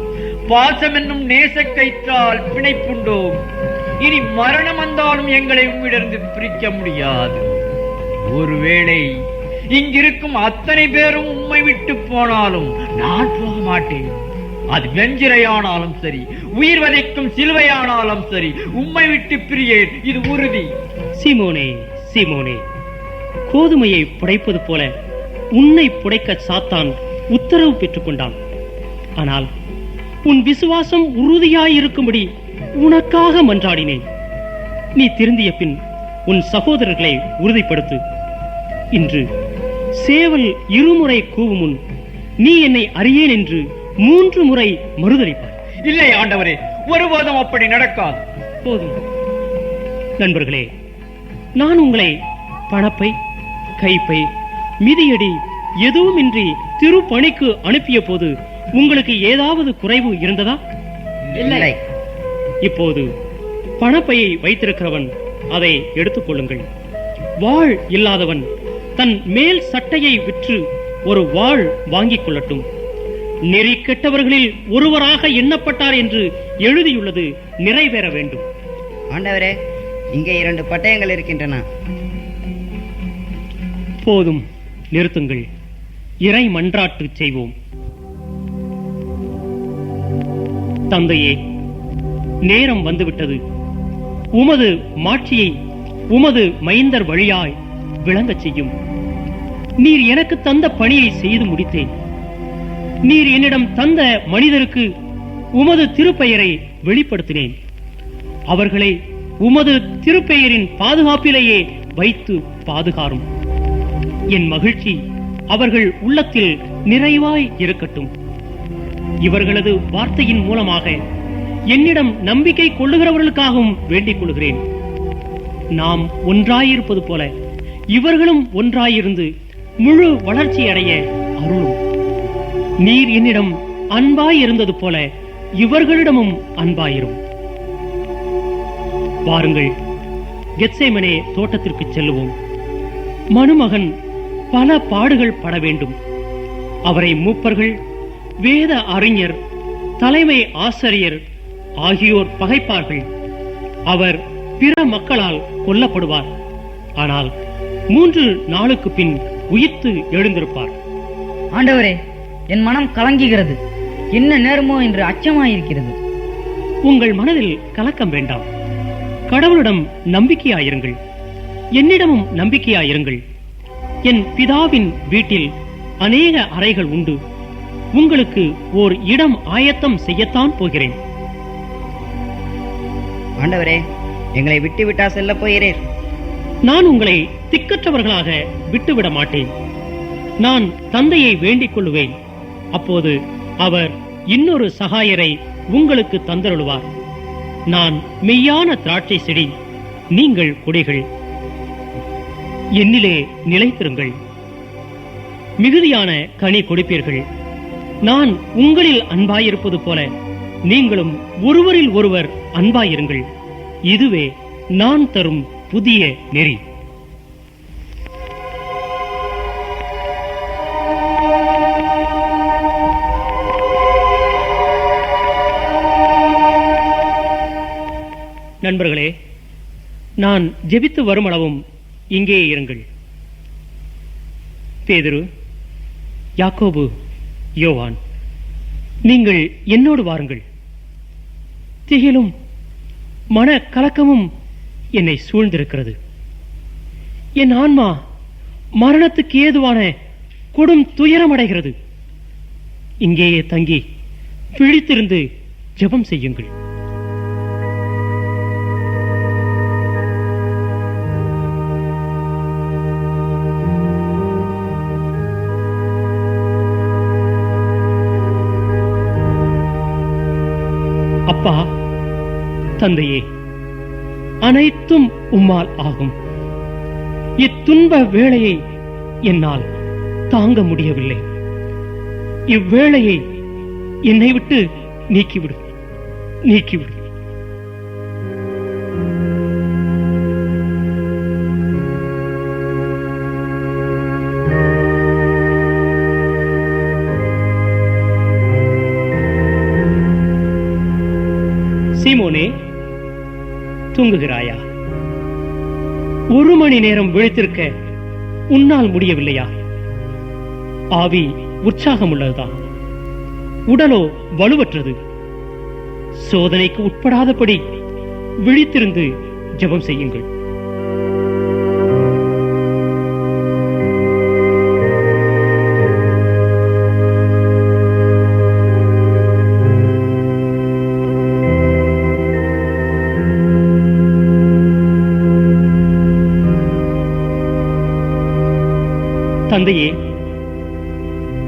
பாசம் என்னும் நேசக்கயிற்றால் பிணைப்புண்டோம். இனி மரணம் வந்தாலும் எங்களை உம்மிடந்து பிரிக்க முடியாது. ஒருவேளை இங்கிருக்கும் அத்தனை பேரும் உம்மை விட்டு போனாலும் நான் போக மாட்டேன். அது வெஞ்சிரையானாலும் சரி, உயிர் வதைக்கும் சிலுவையானாலும் சரி, உம்மை விட்டு பிரியேன், இது உறுதி. சீமோனே, சீமோனே, கோதுமையை புடைப்பது போல உன்னை புடைக்க சாத்தான் உத்தரவு பெற்றுக் கொண்டான். ஆனால் உன் விசுவாசம் உறுதியாயிருக்கும்படி உனக்காக மன்றாடினேன். நீ திருந்திய பின் உன் சகோதரர்களை உறுதிப்படுத்து. இன்று சேவல் இருமுறை கூவும் முன் நீ என்னை அறியேன் என்று 3 முறை மறுதலிப்பாய். இல்லை ஆண்டவரே, ஒருபோதும் அப்படி நடக்காது. போதும் நண்பர்களே, நான் உங்களை பணப்பை, கைப்பை, மிதியடி எதுவுமின்றி திருப்பணிக்கு அனுப்பிய போது உங்களுக்கு ஏதாவது குறைவு இருந்ததா? இல்லை. இப்போது பணப்பையை வைத்திருக்கிறவன் அதை எடுத்துக் கொள்ளுங்கள். வாள் இல்லாதவன் தன் மேல் சட்டையை விற்று ஒரு வாள் வாங்கிக் கொள்ளட்டும். நெறி கெட்டவர்களில் ஒருவராக எண்ணப்பட்டார் என்று எழுதியுள்ளது நிறைவேற வேண்டும். ஆண்டவரே, இங்கே 2 பட்டயங்கள் இருக்கின்றன. போதும், நிறுத்துங்கள். இறை மன்றாட்டு செய்வோம். தந்தையே, நேரம் வந்துவிட்டது. உமது மாட்சியை உமது மைந்தர் வழியாய் விளங்கச் செய்யும். நீர் எனக்கு தந்த பணியை செய்து முடித்தேன். நீர் என்னிடம் தந்த மனிதருக்கு உமது திருப்பெயரை வெளிப்படுத்தினேன். அவர்களை உமது திருப்பெயரின் பாதுகாப்பிலேயே வைத்து பாதுகாரும். என் மகிழ்ச்சி அவர்கள் உள்ளத்தில் நிறைவாய் இருக்கட்டும். இவர்களது வார்த்தையின் மூலமாக என்னிடம் நம்பிக்கை கொள்ளுகிறவர்களுக்காகவும் வேண்டிக் கொள்கிறேன். நாம் ஒன்றாயிருப்பது போல இவர்களும் ஒன்றாயிருந்து முழு வளர்ச்சி அடைய அருளும். நீர் என்னிடம் அன்பாயிருந்தது போல இவர்களிடமும் அன்பாயிரும். வாருங்கள், கெத்சேமனே தோட்டத்திற்கு செல்லுவோம். மணுமகன் பல பாடுகள் பட வேண்டும். அவரை மூப்பர்கள், வேத அறிஞர், தலைமை ஆசிரியர் ஆகியோர் பகைப்பார்கள். அவர் பிற மக்களால் கொல்லப்படுவார். ஆனால் 3 நாளுக்கு பின் உயிர்த்து எழுந்திருப்பார். ஆண்டவரே, என் மனம் கலங்குகிறது. என்ன நேருமோ என்று அச்சமாயிருக்கிறது. உங்கள் மனதில் கலக்கம் வேண்டாம். கடவுளிடம் நம்பிக்கையாயிருங்கள். என்னிடமும் நம்பிக்கையாயிருங்கள். என் பிதாவின் வீட்டில் அநேக அறைகள் உண்டு. உங்களுக்கு ஓர் இடம் ஆயத்தம் செய்யத்தான் போகிறேன். ஆண்டவரே, எங்களை விட்டுவிட்டா செல்ல போகிறீர்? நான் உங்களை திக்கற்றவர்களாக விட்டுவிட மாட்டேன். நான் தந்தையை வேண்டிக் கொள்ளுவேன். அப்போது அவர் இன்னொரு சகாயரை உங்களுக்கு தந்தருளுவார். நான் மெய்யான திராட்சை செடி, நீங்கள் கொடிகள். என்னிலே நிலைத்திருங்கள். மிகுதியான கனி கொடுப்பீர்கள். நான் உங்களில் அன்பாயிருப்பது போல நீங்களும் ஒருவரில் ஒருவர் அன்பாயிருங்கள். இதுவே நான் தரும் புதிய நெறி. நண்பர்களே, நான் ஜெபித்து வருமளவும் இங்கே இருங்கள். பேதுரு, யாக்கோபு, யோவான், நீங்கள் என்னோடு வாருங்கள். திகிலும் மன கலக்கமும் என்னை சூழ்ந்திருக்கிறது. என் ஆன்மா மரணத்துக்கு ஏதுவான கொடும் துயரமடைகிறது. இங்கேயே தங்கி விழித்திருந்து ஜெபம் செய்யுங்கள். அப்பா, தந்தையே, அனைத்தும் உம்மால் ஆகும். இத்துன்ப வேளையை என்னால் தாங்க முடியவில்லை. இவ்வேளையை என்னை விட்டு நீக்கிவிடு, நீக்கிவிடு. சீமோனே, தூங்குகிறாயா? 1 மணி நேரம் விழித்திருக்க உன்னால் முடியவில்லையா? ஆவி உற்சாகம் உள்ளதுதான். உடலோ வலுவற்றது. சோதனைக்கு உட்படாதபடி விழித்திருந்து ஜெபம் செய்யுங்கள். தந்தையே,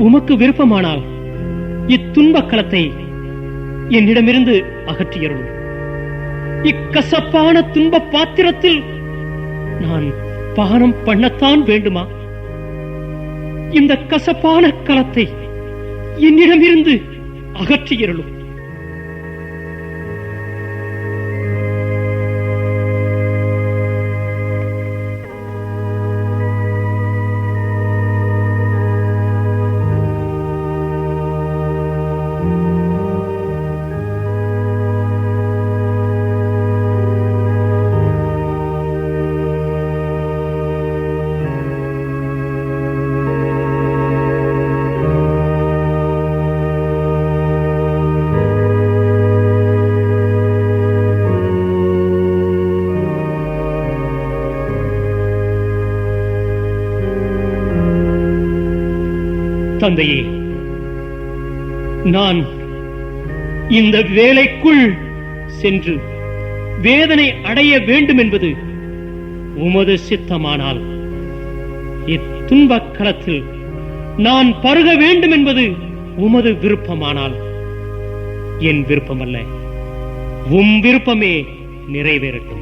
உமக்கு விருப்பமானால் இத்துன்பக் களத்தை என்னிடமிருந்து அகற்றியருளும். இக்கசப்பான துன்ப பாத்திரத்தில் நான் பானம் பண்ணத்தான் வேண்டுமா? இந்த கசப்பான களத்தை என்னிடமிருந்து அகற்றியருளும். தந்தையே, நான் இந்த வேலைக்குள் சென்று வேதனை அடைய வேண்டும் என்பது உமது சித்தமானால், இத்துன்பக் களத்தில் நான் பருக வேண்டும் என்பது உமது விருப்பமானால், என் விருப்பமல்ல, உம் விருப்பமே நிறைவேறட்டும்.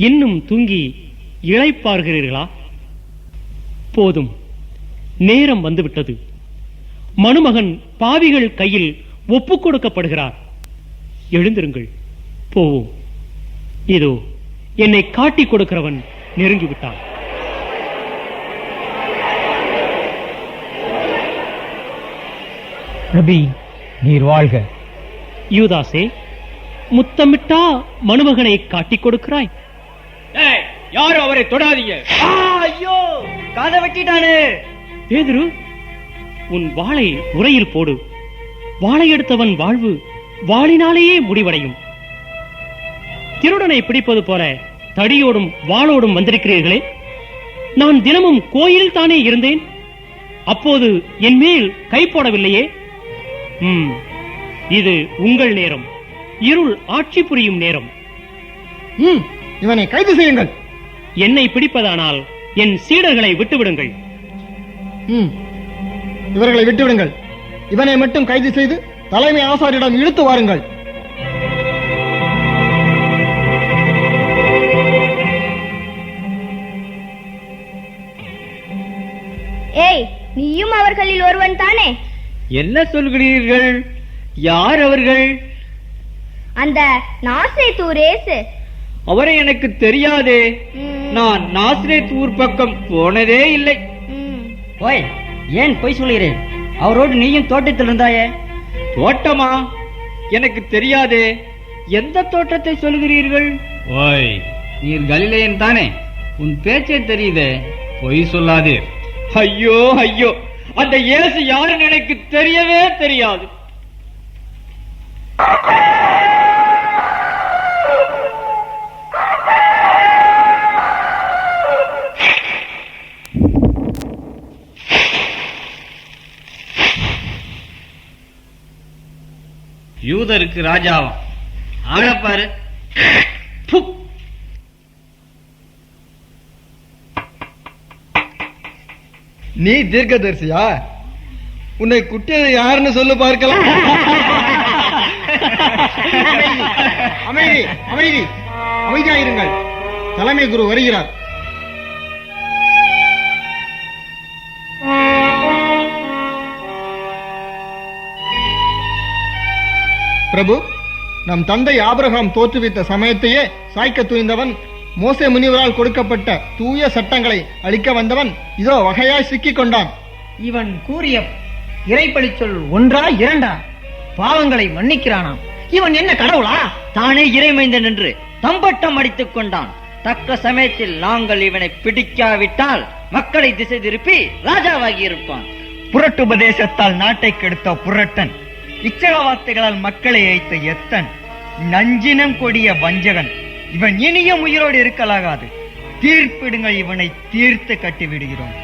இன்னும் தூங்கி இளைப்பாறுகிறீர்களா? போதும், நேரம் வந்துவிட்டது. மணமகன் பாவிகள் கையில் ஒப்புக் கொடுக்கப்படுகிறார். எழுந்திருங்கள், போவோம். இதோ என்னை காட்டிக் கொடுக்கிறவன் நெருங்கிவிட்டான். ரபி, நீர் வாழ்க. யூதாசே, முத்தமிட்டா மணமகனை காட்டிக் கொடுக்கிறாய்? யாரும் அவரை தொடாதீங்க. ஐயோ, காதை வெட்டிட்டானே. பேதுரு, உன் வாளை உரையில் போடு. வாளை எடுத்தவன் வாழ்வு வாளினாலேயே முடிவடையும். திருடனை பிடிப்பது போல தடியோடும் வாளோடும் வந்திருக்கிறீர்களே. நான் தினமும் கோயிலில் தானே இருந்தேன். அப்போது என் மேல் கை போடவில்லையே. இது உங்கள் நேரம், இருள் ஆட்சி புரியும் நேரம். இவனை கைது செய்யுங்கள். என்னை பிடிப்பதானால் என் சீடர்களை விட்டுவிடுங்கள். இவர்களை விட்டுவிடுங்கள். இவனை மட்டும் கைது செய்து தலைமை ஆசாரியிடம் இழுத்து வாருங்கள். ஏய், நீயும் அவர்களில் ஒருவன் தானே? என்ன சொல்கிறீர்கள்? யார் அவர்கள்? அந்த நாசரேத்தூர் இயேசு. அவரை எனக்கு தெரியாதே. நான் நாசரேத் ஊர் பக்கம் போனதே இல்லை. ஓய், ஏன் பொய் சொல்கிறேன்? அவரோடு நீயும் தோட்டத்தில் இருந்தாயே. தோட்டமா? எனக்கு தெரியாதே. எந்த தோட்டத்தை சொல்கிறீர்கள்? ஓய், நீர் கலிலேயன் தானே? உன் பேச்சே தெரியுதே, பொய் சொல்லாதே. ஐயோ ஐயோ, அந்த இயேசு யாருன்னு எனக்கு தெரியவே தெரியாது. யூதருக்கு ராஜாவா? ஆளப்பாரு. நீ தீர்க்கதரிசியா? உன்னை குட்டியது யாருன்னு சொல்லு பார்க்கலாம். அமைதி அமைதி அமைதியாயிருங்கள். தலைமை குரு வருகிறார். பிரபு, நம் தந்தை ஆபிரகாம் தோற்றுவித்த சமயத்தையே சாய்க்க துணிந்தவன் மோசே முனிவரால் கொடுக்கப்பட்ட தூய சட்டங்களை அளிக்க வந்தவன் இதோ வகையாய் சிக்கிக் கொண்டான். இவன் கூறிய இறைப்பழி சொல் ஒன்றா இரண்டா? பாவங்களை மன்னிக்கிறானாம். இவன் என்ன கடவுளா? தானே இறைமைந்தன் என்று தம்பட்டம் அடித்துக் கொண்டான். தக்க சமயத்தில் நாங்கள் இவனை பிடிக்காவிட்டால் மக்களை திசை திருப்பி ராஜாவாகி இருப்பான். புரட்டுபதேசத்தால் நாட்டை கெடுத்த புரட்டன், இச்சக வார்த்தைகளால் மக்களை ஏய்த்த எத்தன், நஞ்சினம் கொடிய வஞ்சகன், இவன் இனியும் உயிரோடு இருக்கலாகாது. தீர்ப்பிடுங்கள், இவனை தீர்த்து கட்டிவிடுகிறோம்.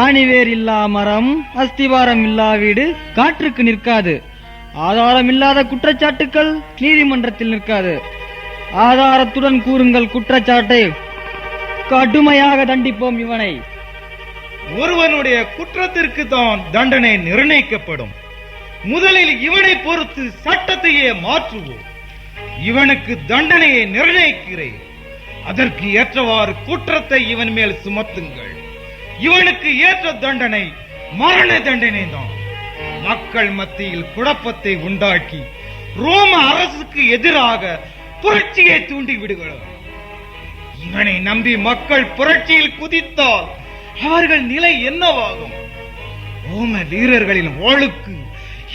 ஆணிவேர் இல்லா மரம், அஸ்திவாரம் இல்லா வீடு காற்றுக்கு நிற்காது. ஆதாரம் இல்லாத குற்றச்சாட்டுக்கள் நீதிமன்றத்தில் நிற்காது. ஆதாரத்துடன் கூறுங்கள் குற்றச்சாட்டை, கடுமையாக தண்டிப்போம் இவனை. ஒருவனுடைய குற்றத்திற்கு தான் தண்டனை நிர்ணயிக்கப்படும். முதலில் இவனை பொறுத்து சட்டத்தையே மாற்றுவோம். இவனுக்கு தண்டனையை நிர்ணயிக்கிறேன். அதற்கு ஏற்றவாறு குற்றத்தை இவன் மேல் சுமத்துங்கள். இவனுக்கு ஏற்ற தண்டனை மரண தண்டனை தான். மக்கள் மத்தியில் குழப்பத்தை உண்டாக்கி ரோம அரசுக்கு எதிராக புரட்சியை தூண்டி விடுகிறோம். இவனை நம்பி மக்கள் புரட்சியில் குதித்தால் அவர்கள் நிலை என்னவாகும்? ரோம வீரர்களின் வாளுக்கு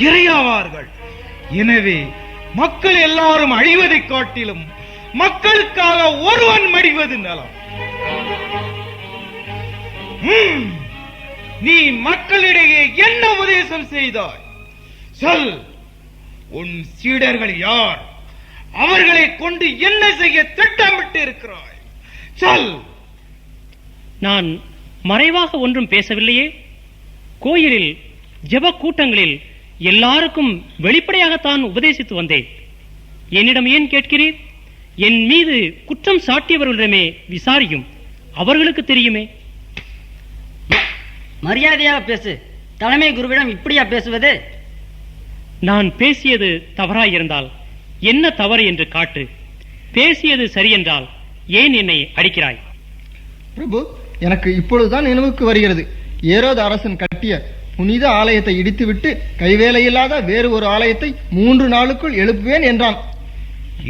இரையாவார்கள். எனவே மக்கள் எல்லாரும் அழிவதை காட்டிலும் மக்களுக்காக ஒருவன் மடிவது நலம். நீ மக்களிடையே என்ன உபதேசம் செய்தாய்? சொல். உன் சீடர்கள் யார்? அவர்களை கொண்டு என்ன செய்ய திட்டமிட்டு இருக்கிறாய்? சொல். நான் மறைவாக ஒன்றும் பேசவில்லையே. கோயிலில் ஜெப கூட்டங்களில் எல்லாருக்கும் வெளிப்படையாகத்தான் உபதேசித்து வந்தேன். என்னிடம் ஏன் கேட்கிறீர்? என் மீது குற்றம் சாட்டியவர்களிடமே விசாரியும், அவர்களுக்கு தெரியுமே. மரியாதையாக பேசு. தலைமை குருவிடம் இப்படியா பேசுவது? நான் பேசியது தவறாயிருந்தால் என்ன தவறு என்று காட்டு. பேசியது சரியென்றால் ஏன் என்னை அடிக்கிறாய்? பிரபு, எனக்கு இப்பொழுதுதான் நினைவுக்கு வருகிறது. ஏரோது அரசன் கட்டிய புனித ஆலயத்தை இடித்துவிட்டு கைவேலையில்லாத வேறு ஒரு ஆலயத்தை 3 நாளுக்குள் எழுப்புவேன் என்றான்.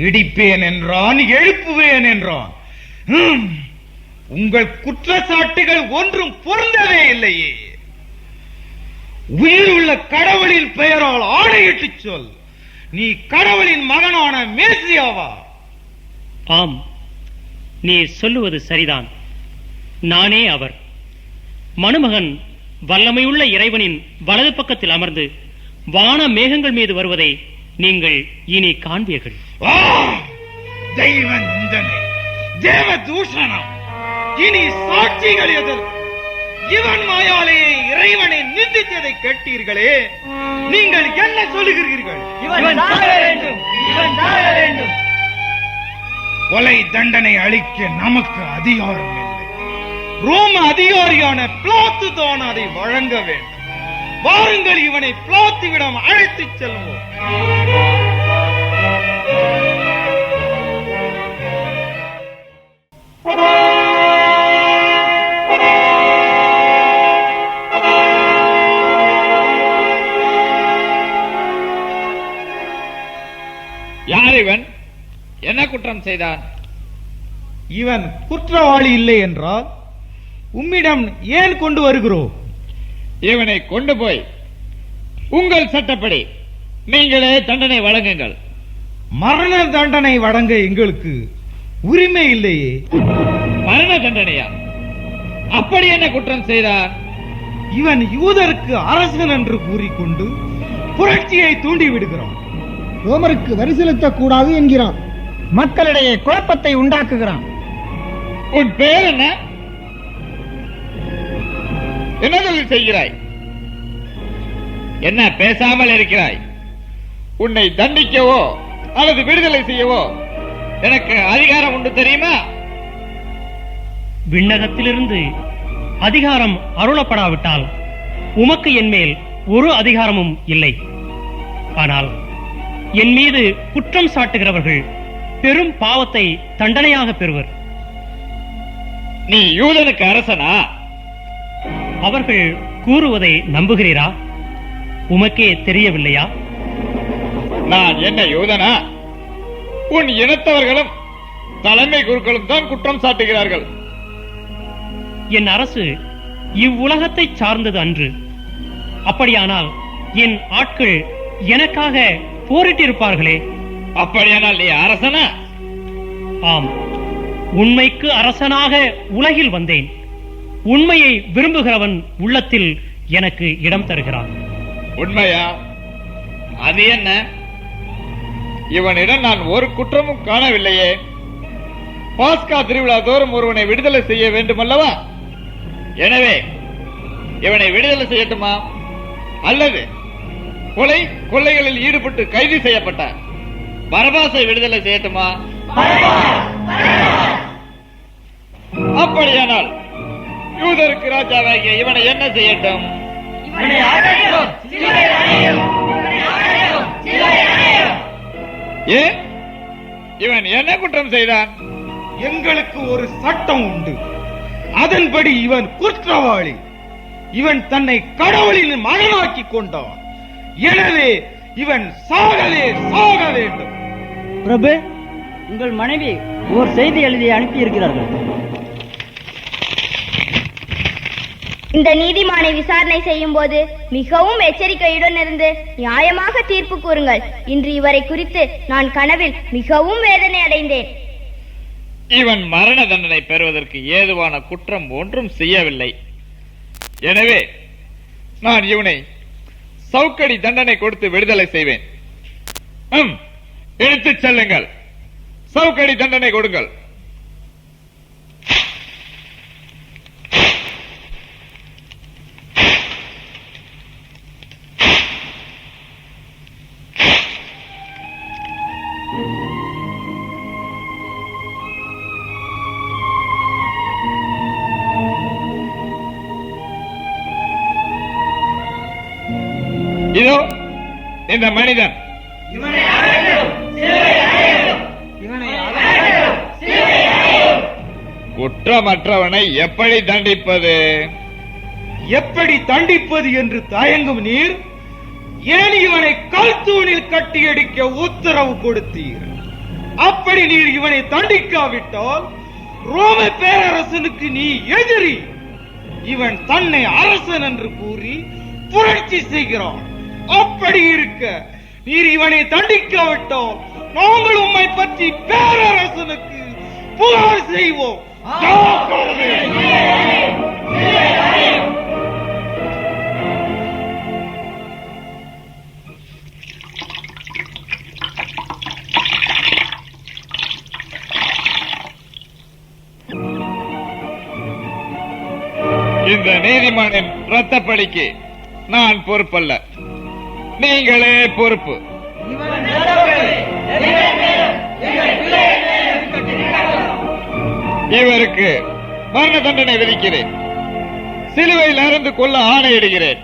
இடிப்பேன் என்றான், எழுப்புவேன் என்றான். உங்கள் குற்றச்சாட்டுகள் ஒன்றும் பொருந்தவே இல்லையே. உயிருள்ள கடவுளின் பெயரால் ஆணையிட்டு சொல். நீ கடவுளின் மகனான மேசியாவா? ஆம், நீ சொல்லுவது சரிதான். நானே அவர். மணுமகன் வல்லமையுள்ள இறைவனின் வலது பக்கத்தில் அமர்ந்து வான மேகங்கள் மீது வருவதை நீங்கள் இனி காண்பீர்கள். தெய்வ நிந்தனை, தேவ தூஷணம். இனி சாட்சிகள் எதிர். இவன் மாயாலேயே இறைவனை நிந்தித்ததை கேட்டீர்களே, நீங்கள் என்ன சொல்லுகிறீர்கள்? கொலை தண்டனை அளிக்க நமக்கு அதிகாரம் இல்லை. ரோம அதிகாரியான பிளாத்து தான் அதை வழங்க வேண்டும். வாருங்கள், இவனை பிளாத்துவிடம் அழைத்துச் செல்வோம். யார் இவன்? என்ன குற்றம் செய்தான்? இவன் குற்றவாளி இல்லை என்றால் உம்மிடம் ஏன் கொண்டு வருகிறோம்? இவனை கொண்டு போய் உங்கள் சட்டப்படி நீங்களே தண்டனை வழங்குங்கள். மரண தண்டனை வழங்க எங்களுக்கு உரிமை இல்லையே. மரண தண்டனையா? அப்படி என்ன குற்றம் செய்தான்? இவன் யூதருக்கு அரசன் என்று கூறிக்கொண்டு புரட்சியை தூண்டி விடுகிறான். ரோமருக்கு வரி செலுத்தக் கூடாது என்கிறான். மக்களிடையே குழப்பத்தை உண்டாக்குகிறான். உன் பேர் என்ன? என்ன தொழில் செய்கிறாய்? என்ன பேசாமல் இருக்கிறாய்? உன்னை தண்டிக்கவோ அல்லது விடுதலை செய்யவோ எனக்கு அதிகாரம் உண்டு, தெரியுமா? விண்ணகத்திலிருந்து அதிகாரம் அருளப்படாவிட்டால் உமக்கு என் மேல் ஒரு அதிகாரமும் இல்லை. ஆனால் என் மீது குற்றம் சாட்டுகிறவர்கள் பெரும் பாவத்தை தண்டனையாக பெறுவர். நீ யூதனுக்கு அரசனா? அவர்கள் கூறுவதை நம்புகிறீரா? உமக்கே தெரியவில்லையா? நான் என்ன யூதனா? உன் இனத்தவர்களும் தலைமை குருக்களும் தான் குற்றம் சாட்டுகிறார்கள். என் அரசு இவ்வுலகத்தை சார்ந்தது அன்று. அப்படியானால் என் ஆட்கள் எனக்காக போரிட்டிருப்பார்களே. அப்படியானால் நீ அரசனா? ஆம், உண்மைக்கு அரசனாக உலகில் வந்தேன். உண்மையை விரும்புகிறவன் உள்ளத்தில் எனக்கு இடம் தருகிறான். உண்மையா? அது என்ன? இவனிடம் நான் ஒரு குற்றமும் காணவில்லையே. பாஸ்கா திருவிழா தோறும் ஒருவனை விடுதலை செய்ய வேண்டுமல்லவா? எனவே இவனை விடுதலை செய்யட்டுமா, அல்லது கொள்ளைகளில் ஈடுபட்டு கைது செய்யப்பட்ட பரபாசை விடுதலை செய்யட்டுமா? அப்படியானால் யூதருக்கு ராஜாவாகிய இவனை என்ன செய்யட்டும்? ஏன் இவன் என்ன குற்றம் செய்தான்? எங்களுக்கு ஒரு சட்டம் உண்டு. அதன்படி இவன் குற்றவாளி. இவன் தன்னை கடவுளின் மகனாக்கி கொண்டான். எனவே இவன் சாகவே சாக வேண்டும். பிரபு, உங்கள் மனைவி ஒரு செய்தி எழுதி அனுப்பி இருக்கிறார்கள். இந்த நீதிமானை விசாரணை செய்யும் போது மிகவும் எச்சரிக்கையுடன் இருந்து நியாயமாக தீர்ப்பு கூறுங்கள். இன்று இவரை குறித்து நான் கனவில் மிகவும் வேதனை அடைந்தேன். இவன் மரண தண்டனை பெறுவதற்கு ஏதுவான குற்றம் ஒன்றும் செய்யவில்லை. எனவே நான் இவனை சவுக்கடி தண்டனை கொடுத்து விடுதலை செய்வேன். எடுத்துச் செல்லுங்கள், சவுக்கடி தண்டனை கொடுங்கள். இதோ இந்த மனிதன். குற்றமற்றவனை எப்படி தண்டிப்பது? எப்படி தண்டிப்பது என்று தயங்கும் நீர் ஏன் இவனை கல்தூணில் கட்டியடிக்க உத்தரவு கொடுத்தீர்? அப்படி நீர் இவனை தண்டிக்காவிட்டால் ரோம பேரரசனுக்கு நீ எதிரி. இவன் தன்னை அரசன் என்று கூறி புரட்சி செய்கிறான். அப்படி இருக்க நீர் இவனை தண்டிக்காவிட்டால் நாங்கள் உம்மை பற்றி பேரரசனுக்கு புகார் செய்வோம். இந்த நீதிமானின் இரத்தப்பழிக்கு நான் பொறுப்பல்ல, நீங்களே பொறுப்பு. இவருக்கு மரண தண்டனை விதிக்கிறேன். சிலுவையில் அறைந்து கொள்ள ஆணையிடுகிறேன்.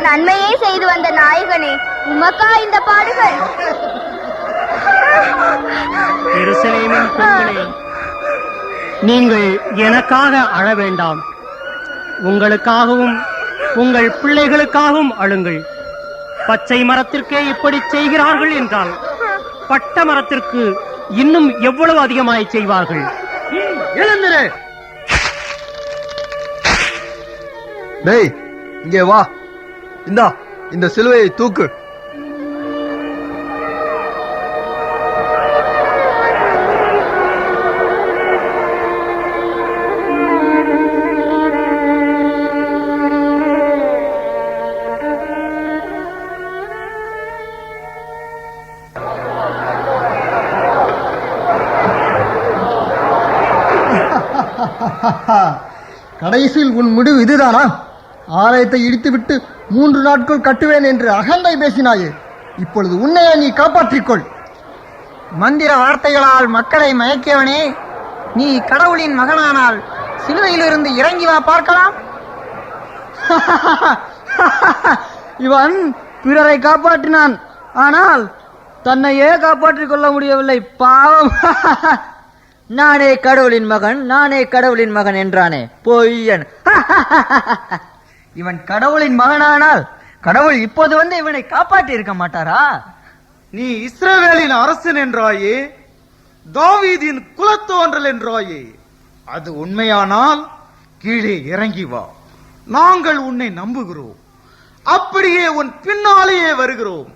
நன்மையே செய்து வந்த நாயகனே, உமக்கா இந்த பாடுகள்? எருசலேமின் பெண்களே, நீங்கள் எனக்காக அழ வேண்டாம். உங்களுக்காகவும் உங்கள் பிள்ளைகளுக்காகவும் அழுங்கள். பச்சை மரத்திற்கே இப்படி செய்கிறார்கள் என்றால் பட்ட மரத்திற்கு இன்னும் எவ்வளவு அதிகமாய் செய்வார்கள். எழுந்திரு. டேய், இங்கே வா. இந்த சிலுவையை தூக்கு. கடைசியில் உன் முடிவு இதுதானா? ஆலயத்தை இடித்துவிட்டு 3 நாட்கள் கட்டுவேன் என்று அகந்தை பேசினாயே, இப்பொழுது உன்னையே நீ காப்பாற்றிக்கொள். மந்திர வார்த்தைகளால் மக்களை மயக்கியவனே, நீ கடவுளின் மகனானால் சிலுவையிலிருந்து இறங்கி வா பார்க்கலாம். இவன் பிறரை காப்பாற்றினான், ஆனால் தன்னையே காப்பாற்றிக் கொள்ள முடியவில்லை. பாவம். நானே கடவுளின் மகன், நானே கடவுளின் மகன் என்றானே, பொய்யன். இவன் கடவுளின் மகனானால் கடவுள் இப்போது வந்து இவனை காப்பாற்றி இருக்க மாட்டாரா? நீ இஸ்ரவேலின் அரசன் என்றாயே, தாவீதின் குலத்தோன்றல் என்றாயே, அது உண்மையானால் கீழே இறங்கி வா, நாங்கள் உன்னை நம்புகிறோம், அப்படியே உன் பின்னாலேயே வருகிறோம்.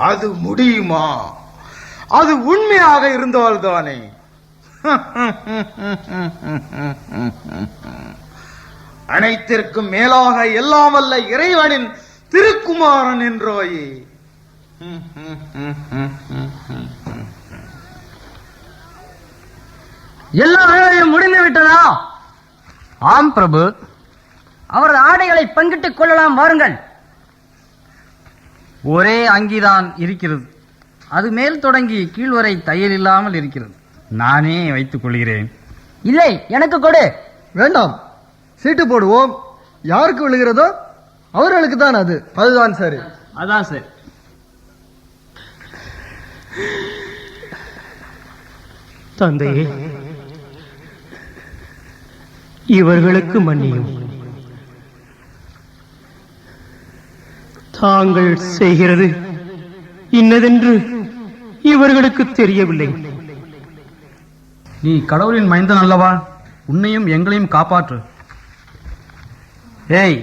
அது முடியுமா? அது உண்மையாக இருந்தால்தானே. அனைத்திற்கும் மேலாக எல்லாம் வல்ல இறைவனின் திருக்குமாரன் என்றாயே. எல்லா வேலையும் முடிந்து விட்டதா? ஆம் பிரபு. அவரது ஆடைகளை பங்கிட்டுக் கொள்ளலாம், வாருங்கள். ஒரே அங்கிதான் இருக்கிறது, அது மேல் தொடங்கி கீழ்வரை தையல் இல்லாமல் இருக்கிறது. நானே வைத்துக் கொள்கிறேன். இல்லை, எனக்கு கொடு. வேண்டாம், சீட்டு போடுவோம். யாருக்கு விழுகிறதோ அவர்களுக்கு தான் அது. அதுதான் சரி. அதான் சரி. தந்தையே, இவர்களுக்கு மன்னியும். தாங்கள் செய்கிறது இன்னதென்று இவர்களுக்கு தெரியவில்லை. நீ கடவுளின் மைந்தன் அல்லவா? உன்னையும் எங்களையும் காப்பாற்று. ஏய்,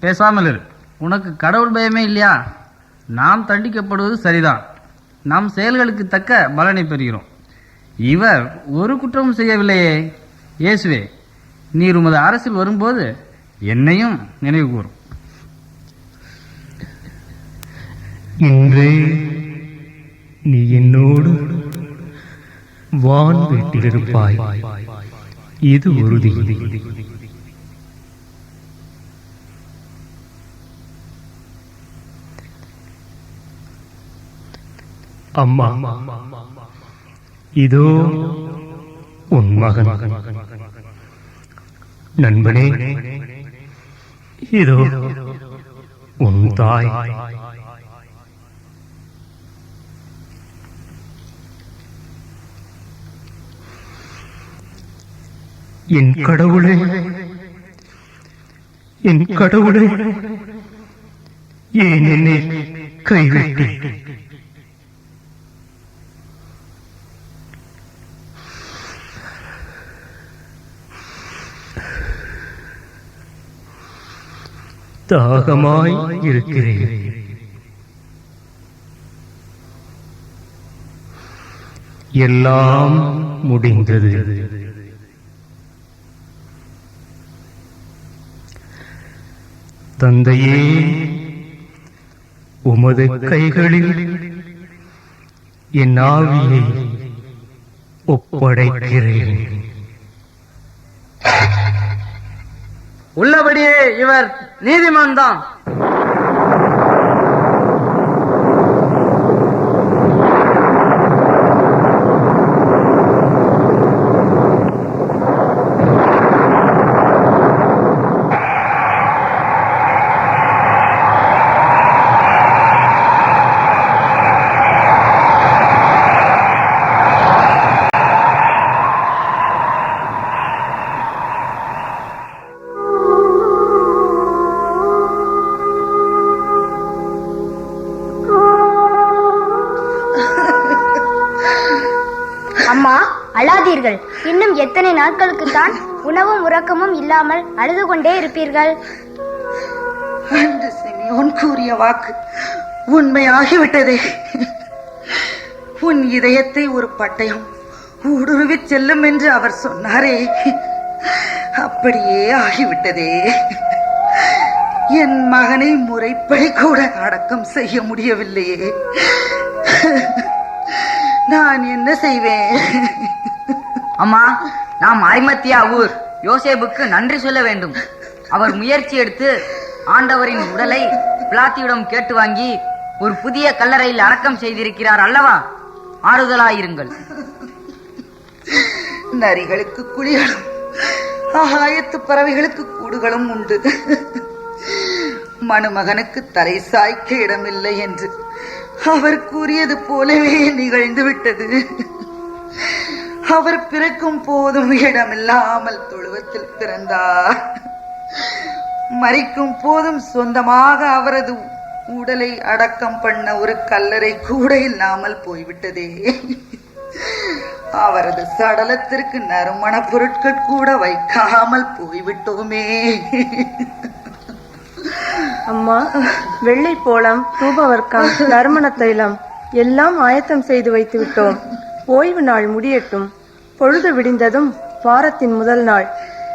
பேசாமல் இரு. உனக்கு கடவுள் பயமே இல்லையா? நாம் தண்டிக்கப்படுவது சரிதான். நம் செயல்களுக்கு தக்க பலனை பெறுகிறோம். இவர் ஒரு குற்றமும் செய்யவில்லையே. இயேசுவே, நீர் உமது அரசில் வரும்போது என்னையும் நினைவு கூறும். இன்று நீ என்னோடு வான் வீட்டிலிருப்பாய், இது உறுதி. அம்மா, இதோ உன் மகன். நண்பனே, இதோ உன் தாய். என் கடவுளே, என் கடவுளே, ஏன் என்னை கைவிட்டு? தாகமாய் இருக்கிறேன். எல்லாம் முடிந்தது. தந்தையே, உமது கைகளில் என் ஆவியை ஒப்படைக்கிறேன். உள்ளபடியே இவர் நீதிமான் தான். அம்மா, அழாதீர்கள். இன்னும் எத்தனை நாட்களுக்கு தான் உணவும் உறக்கமும் இல்லாமல் அழுது கொண்டே இருப்பீர்கள்? அன்று சிமியோன் கூறிய வாக்கு உண்மையாகிவிட்டதே. உன் இதயத்தை ஒரு பட்டயம் ஊடுருவி செல்லும் என்று அவர் சொன்னாரே, அப்படியே ஆகிவிட்டதே. என் மகனை முறைப்படி கூட அடக்கம் செய்ய முடியவில்லையே. நான் என்ன செய்வேன்? அம்மா, நாம் அரிமத்தியா ஊர் யோசேப்புக்கு நன்றி சொல்ல வேண்டும். அவர் முயற்சி எடுத்து ஆண்டவரின் உடலை பிளாத்தியிடம் கேட்டு வாங்கி ஒரு புதிய கல்லறையில் அடக்கம் செய்திருக்கிறார் அல்லவா? ஆறுதலாயிருங்கள். நரிகளுக்கு குழிகளும் ஆகாயத்து பறவைகளுக்கு கூடுகளும் உண்டு. மணமகனுக்கு தலை சாய்க்க இடமில்லை என்று அவர் கூறியது போலவே நிகழ்ந்து விட்டது. அவர் பிறக்கும் போதும் இடமில்லாமல் தொழுவத்தில் பிறந்தார். மரிக்கும் போதும் சொந்தமாக அவரது உடலை அடக்கம் பண்ண ஒரு கல்லறை கூட இல்லாமல் போய்விட்டதே. அவரது சடலத்திற்கு நறுமண பொருட்கள் கூட வைக்காமல் போய்விட்டோமே. அம்மா, வெள்ளை போளம், தூபவர்க்கம், நறுமண தைலம் எல்லாம் ஆயத்தம் செய்து வைத்து விட்டோம். ஓய்வு நாள் முடியட்டும். பொழுது விடிந்ததும் வாரத்தின் முதல் நாள்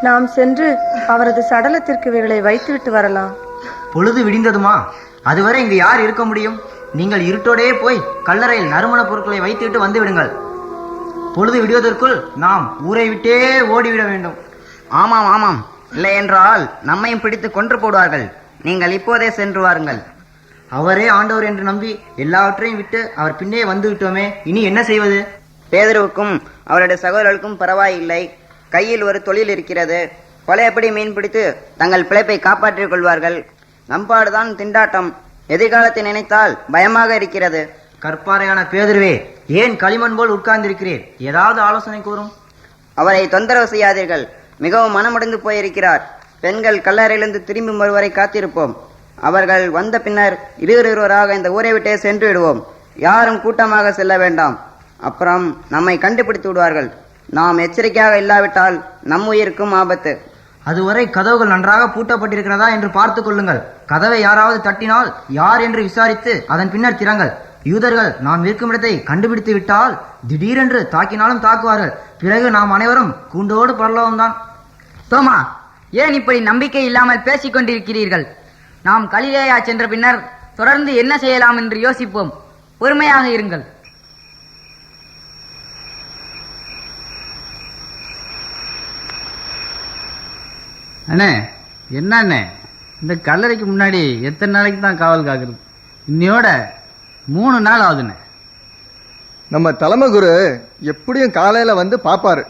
நாம் சென்று அவரது சடலத்திற்கு இவைகளை வைத்துவிட்டு வரலாம். பொழுது விடிந்ததுமா? அதுவரை இங்கு யார் இருக்க முடியும்? நீங்கள் இருட்டோடே போய் கல்லறையில் நறுமண பொருட்களை வைத்துவிட்டு வந்து விடுங்கள். பொழுது விடுவதற்குள் நாம் ஊரை விட்டே ஓடிவிட வேண்டும். ஆமாம் ஆமாம், இல்லை என்றால் நம்மையும் பிடித்து கொன்று போடுவார்கள். நீங்கள் இப்போதே சென்று வாருங்கள். அவரே ஆண்டவர் என்று நம்பி எல்லாவற்றையும் விட்டு அவர் பின்னே வந்து விட்டோமே, இனி என்ன செய்வது? பேதுருவுக்கும் அவருடைய சகோதரர்களுக்கும் பரவாயில்லை. கையில் ஒரு தொழில் இருக்கிறது. பழையபடி மீன் பிடித்து தங்கள் பிழைப்பை காப்பாற்றிக் கொள்வார்கள். நம்பாடுதான் திண்டாட்டம். எதிர்காலத்தை நினைத்தால் பயமாக இருக்கிறது. கற்பாறையான பேதுருவே, ஏன் களிமண் போல் உட்கார்ந்திருக்கிறீர்? ஏதாவது ஆலோசனை கூறும். அவரை தொந்தரவு செய்யாதீர்கள். மிகவும் மனமுடைந்து போயிருக்கிறார். பெண்கள் கல்லறையிலிருந்து திரும்பி வருவரை காத்திருப்போம். அவர்கள் வந்த பின்னர் இருவராக இந்த ஊரை விட்டே சென்று விடுவோம். யாரும் கூட்டமாக செல்ல வேண்டாம். அப்புறம் நம்மை கண்டுபிடித்து விடுவார்கள். நாம் எச்சரிக்கையாக இல்லாவிட்டால் நம் உயிருக்கும் ஆபத்து. அதுவரை கதவுகள் நன்றாக பூட்டப்பட்டிருக்கிறதா என்று பார்த்துக் கொள்ளுங்கள். கதவை யாராவது தட்டினால் யார் என்று விசாரித்து அதன் பின்னர் திறங்கள். யூதர்கள் நாம் இருக்கும் இடத்தை கண்டுபிடித்து விட்டால் திடீரென்று தாக்கினாலும் தாக்குவார்கள். பிறகு நாம் அனைவரும் கூண்டோடு பரலோகம்தான். தோமா, ஏன் இப்படி நம்பிக்கை இல்லாமல் பேசிக் கொண்டிருக்கிறீர்கள்? நாம் கலிலேயா சென்ற பின்னர் தொடர்ந்து என்ன செய்யலாம் என்று யோசிப்போம். பொறுமையாக இருங்கள். அண்ணே, என்ன அண்ணே, இந்த கல்லறைக்கு முன்னாடி எத்தனை நாளைக்கு தான் காவல் காக்குறது? இன்னையோட 3 நாள் ஆகுதுண்ணே. நம்ம தலைமை குரு எப்படியும் காலையில வந்து பாப்பாரு.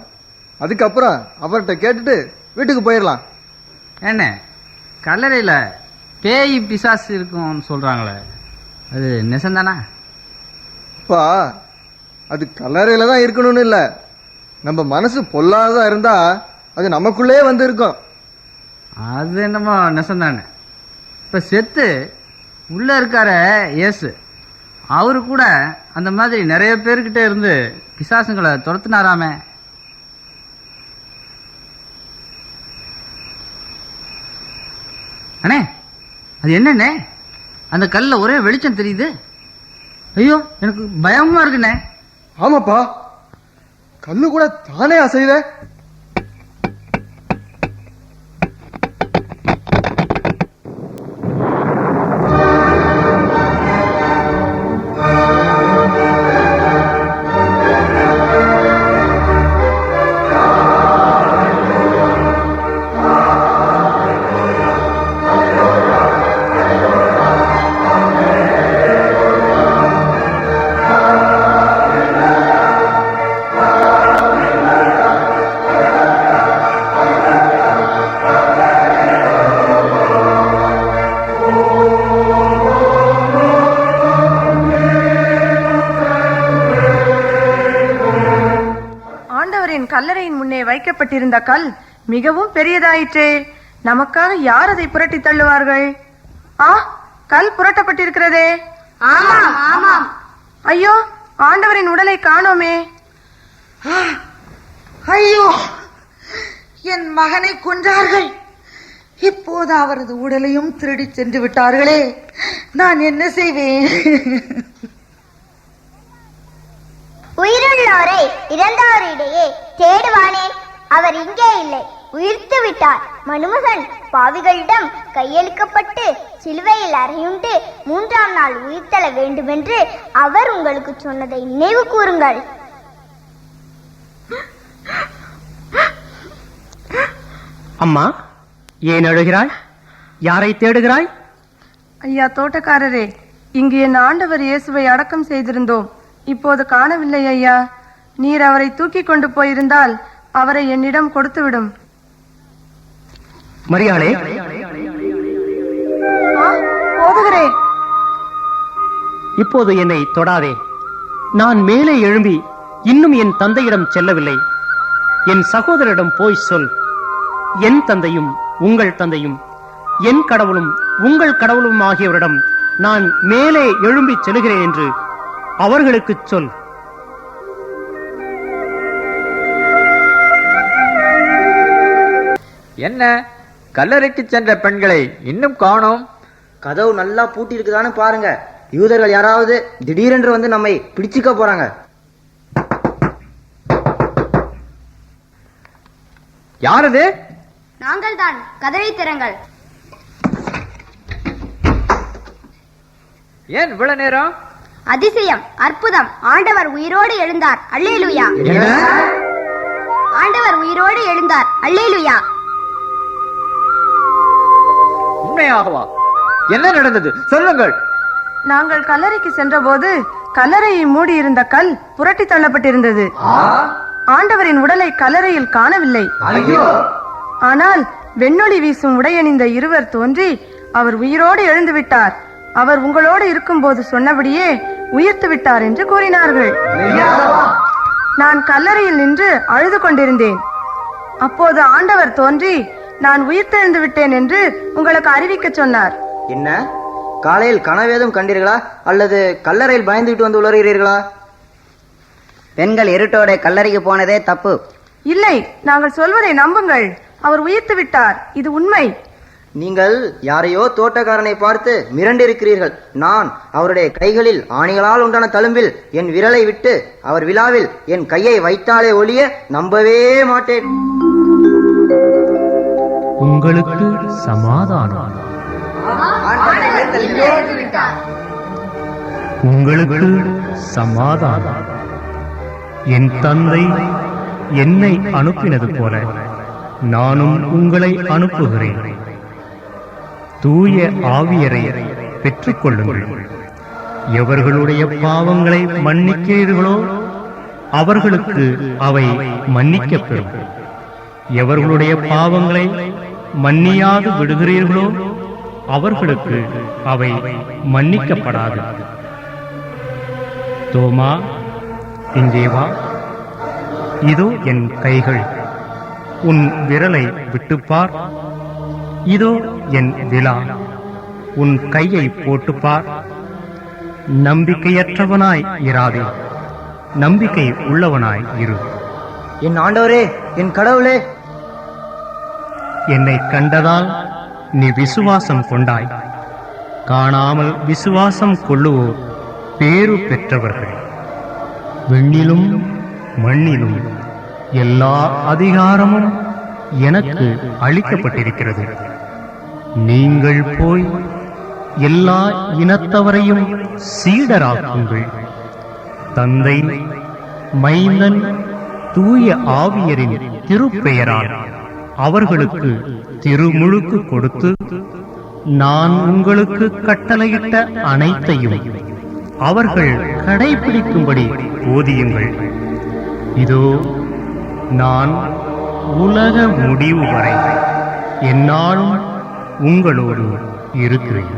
அதுக்கப்புறம் அவர்கிட்ட கேட்டுட்டு வீட்டுக்கு போயிடலாம். என்ன, கல்லறையில பேய் பிசாசு இருக்கும்னு சொல்றாங்களே, அது நெசந்தானா? அப்பா, அது கல்லறையில தான் இருக்கணும்னு இல்லை. நம்ம மனசு பொல்லாததா இருந்தா அது நமக்குள்ளே வந்து இருக்கும். அது என்னமோ நெசந்தானே. இப்ப செத்து உள்ள இருக்கார இயேசு, அவரு கூட அந்த மாதிரி நிறைய பேர்கிட்ட இருந்து பிசாசுங்களை துரத்துனாராமே. அண்ணே, அது என்னண்ணே, அந்த கல்ல ஒரே வெளிச்சம் தெரியுது. ஐயோ, எனக்கு பயமா இருக்குண்ணே. ஆமாப்பா, கல்லு கூட தானே அசையுதே. கல்லறையின் முன்னே வைக்கப்பட்டிருந்த கல் மிகவும் பெரியதாயிற்றே. நமக்காக யார் அதை புரட்டி தள்ளுவார்கள்? ஆ, கல் புரட்டப்பட்டிருக்கிறதே. ஆமாம் ஆமாம். ஐயோ, ஆண்டவரின் உடலை காணோமே. ஐயோ, என் மகனை கொன்றார்கள். இப்போது அவரது உடலையும் திருடி சென்று விட்டார்களே. நான் என்ன செய்வேன்? உயிருள்ளோரை இறந்தோரிடையே தேடுவானேன், அவர் இங்கே இல்லை. உயிர்த்து விட்டார். மனுமகன் பாவிகளிடம் கையளிக்கப்பட்டு சிலுவையில் அறையுண்டு 3ஆம் நாள் உயிர்த்தெழ வேண்டுமென்று அவர் உங்களுக்கு சொன்னதை நினைவு கூறுங்கள். அம்மா, ஏன் அழுகிறாய்? யாரை தேடுகிறாய்? ஐயா தோட்டக்காரரே, இங்கு என் ஆண்டவர் இயேசுவை அடக்கம் செய்திருந்தோம். இப்போது காணவில்லை ஐயா. நீர் அவரை தூக்கி கொண்டு போயிருந்தால் அவரை என்னிடம் கொடுத்துவிடும். மரியாளே, போதுகிறே. இப்போது என்னை தொடாதே. நான் மேலே எழும்பி இன்னும் என் தந்தையிடம் செல்லவில்லை. என் சகோதரிடம் போய் சொல், என் தந்தையும் உங்கள் தந்தையும் என் கடவுளும் உங்கள் கடவுளும் ஆகியவரிடம் நான் மேலே எழும்பி செல்கிறேன் என்று அவர்களுக்கு சொல். என்ன கல்லறைக்கு சென்ற பெண்களை இன்னும் காணோம்? கதவு நல்லா பூட்டி இருக்குதான்னு பாருங்க. யூதர்கள் யாராவது திடீரென்று வந்து நம்மை பிடிச்சுக்க போறாங்க. யாரது? நாங்கள் தான். கதவை திறங்கள். ஏன் இவ்வளவு நேரம்? அதிசயம், அற்புதம், ஆண்டவர் உயிரோடு எழுந்தார். அல்லேலூயா. ஆண்டவர் உயிரோடு எழுந்தார். அல்லேலூயா. உண்மையாகவா? என்ன நடந்தது? சொல்லுங்கள். நாங்கள் கல்லறைக்கு சென்றபோது கல்லறையை மூடி இருந்த கல் புரட்டி தள்ளப்பட்டிருந்தது. ஆண்டவரின் உடலை கல்லறையில் காணவில்லை. ஆனால் வெண்ணொளி வீசும் உடையணிந்த இருவர் தோன்றி அவர் உயிரோடு எழுந்து விட்டார், அவர் உங்களோடு இருக்கும்போது சொன்னபடியே உயிர்த்து விட்டார் என்று கூறினார்கள். நான் கல்லறையில் நின்று அழுது கொண்டிருந்தேன். அப்போது ஆண்டவர் தோன்றி நான் உயிர்த்தெழுந்து விட்டேன் என்று உங்களுக்கு அறிவிக்க சொன்னார். என்ன, காலையில் கனவேதும் கண்டீர்களா அல்லது கல்லறையில் பயந்துவிட்டு வந்து உளறுகிறீர்களா? பெண்கள் இருட்டோட கல்லறைக்கு போனதே தப்பு. இல்லை, நாங்கள் சொல்வதை நம்புங்கள். அவர் உயிர்த்து விட்டார், இது உண்மை. நீங்கள் யாரையோ தோட்டக்காரனை பார்த்து மிரண்டிருக்கிறீர்கள். நான் அவருடைய கைகளில் ஆணிகளால் உண்டான தழும்பில் என் விரலை விட்டு அவர் விழாவில் என் கையை வைத்தாலே ஒழிய நம்பவே மாட்டேன். உங்களுக்கு சமாதானம். உங்களுக்கு சமாதானம். என் தந்தை என்னை அனுப்பினது போல நானும் உங்களை அனுப்புகிறேன். தூய ஆவியரை பெற்றுக் கொள்ளுங்கள். எவர்களுடைய பாவங்களை மன்னிக்கிறீர்களோ அவர்களுக்கு அவை மன்னிக்கப்பெறும். எவர்களுடைய பாவங்களை மன்னியாது விடுகிறீர்களோ அவர்களுக்கு அவை மன்னிக்கப்படாது. தோமா, இங்கே வா. இதோ என் கைகள். உன் விரலை விட்டுப்பார். இதோ என் விலா. உன் கையை போட்டுப்பார். நம்பிக்கையற்றவனாய் இராதே, நம்பிக்கை உள்ளவனாய் இரு. என் ஆண்டவரே, என் கடவுளே, என்னை கண்டதால் நீ விசுவாசம் கொண்டாய். காணாமல் விசுவாசம் கொள்ளுவோர் பேறு பெற்றவர்கள். விண்ணிலும் மண்ணிலும் எல்லா அதிகாரமும் எனக்கு அளிக்கப்பட்டிருக்கிறது. நீங்கள் போய் எல்லா இனத்தவரையும் சீடராக்குங்கள். தந்தை, மைந்தன், தூய ஆவியரின் திருப்பெயரால் அவர்களுக்கு திருமுழுக்கு கொடுத்து நான் உங்களுக்கு கட்டளையிட்ட அனைத்தையும் அவர்கள் கடைபிடிக்கும்படி போதியுங்கள். இதோ நான் உலக முடிவு வரை எந்நாளும் உங்களோடு இருக்கிறேன்.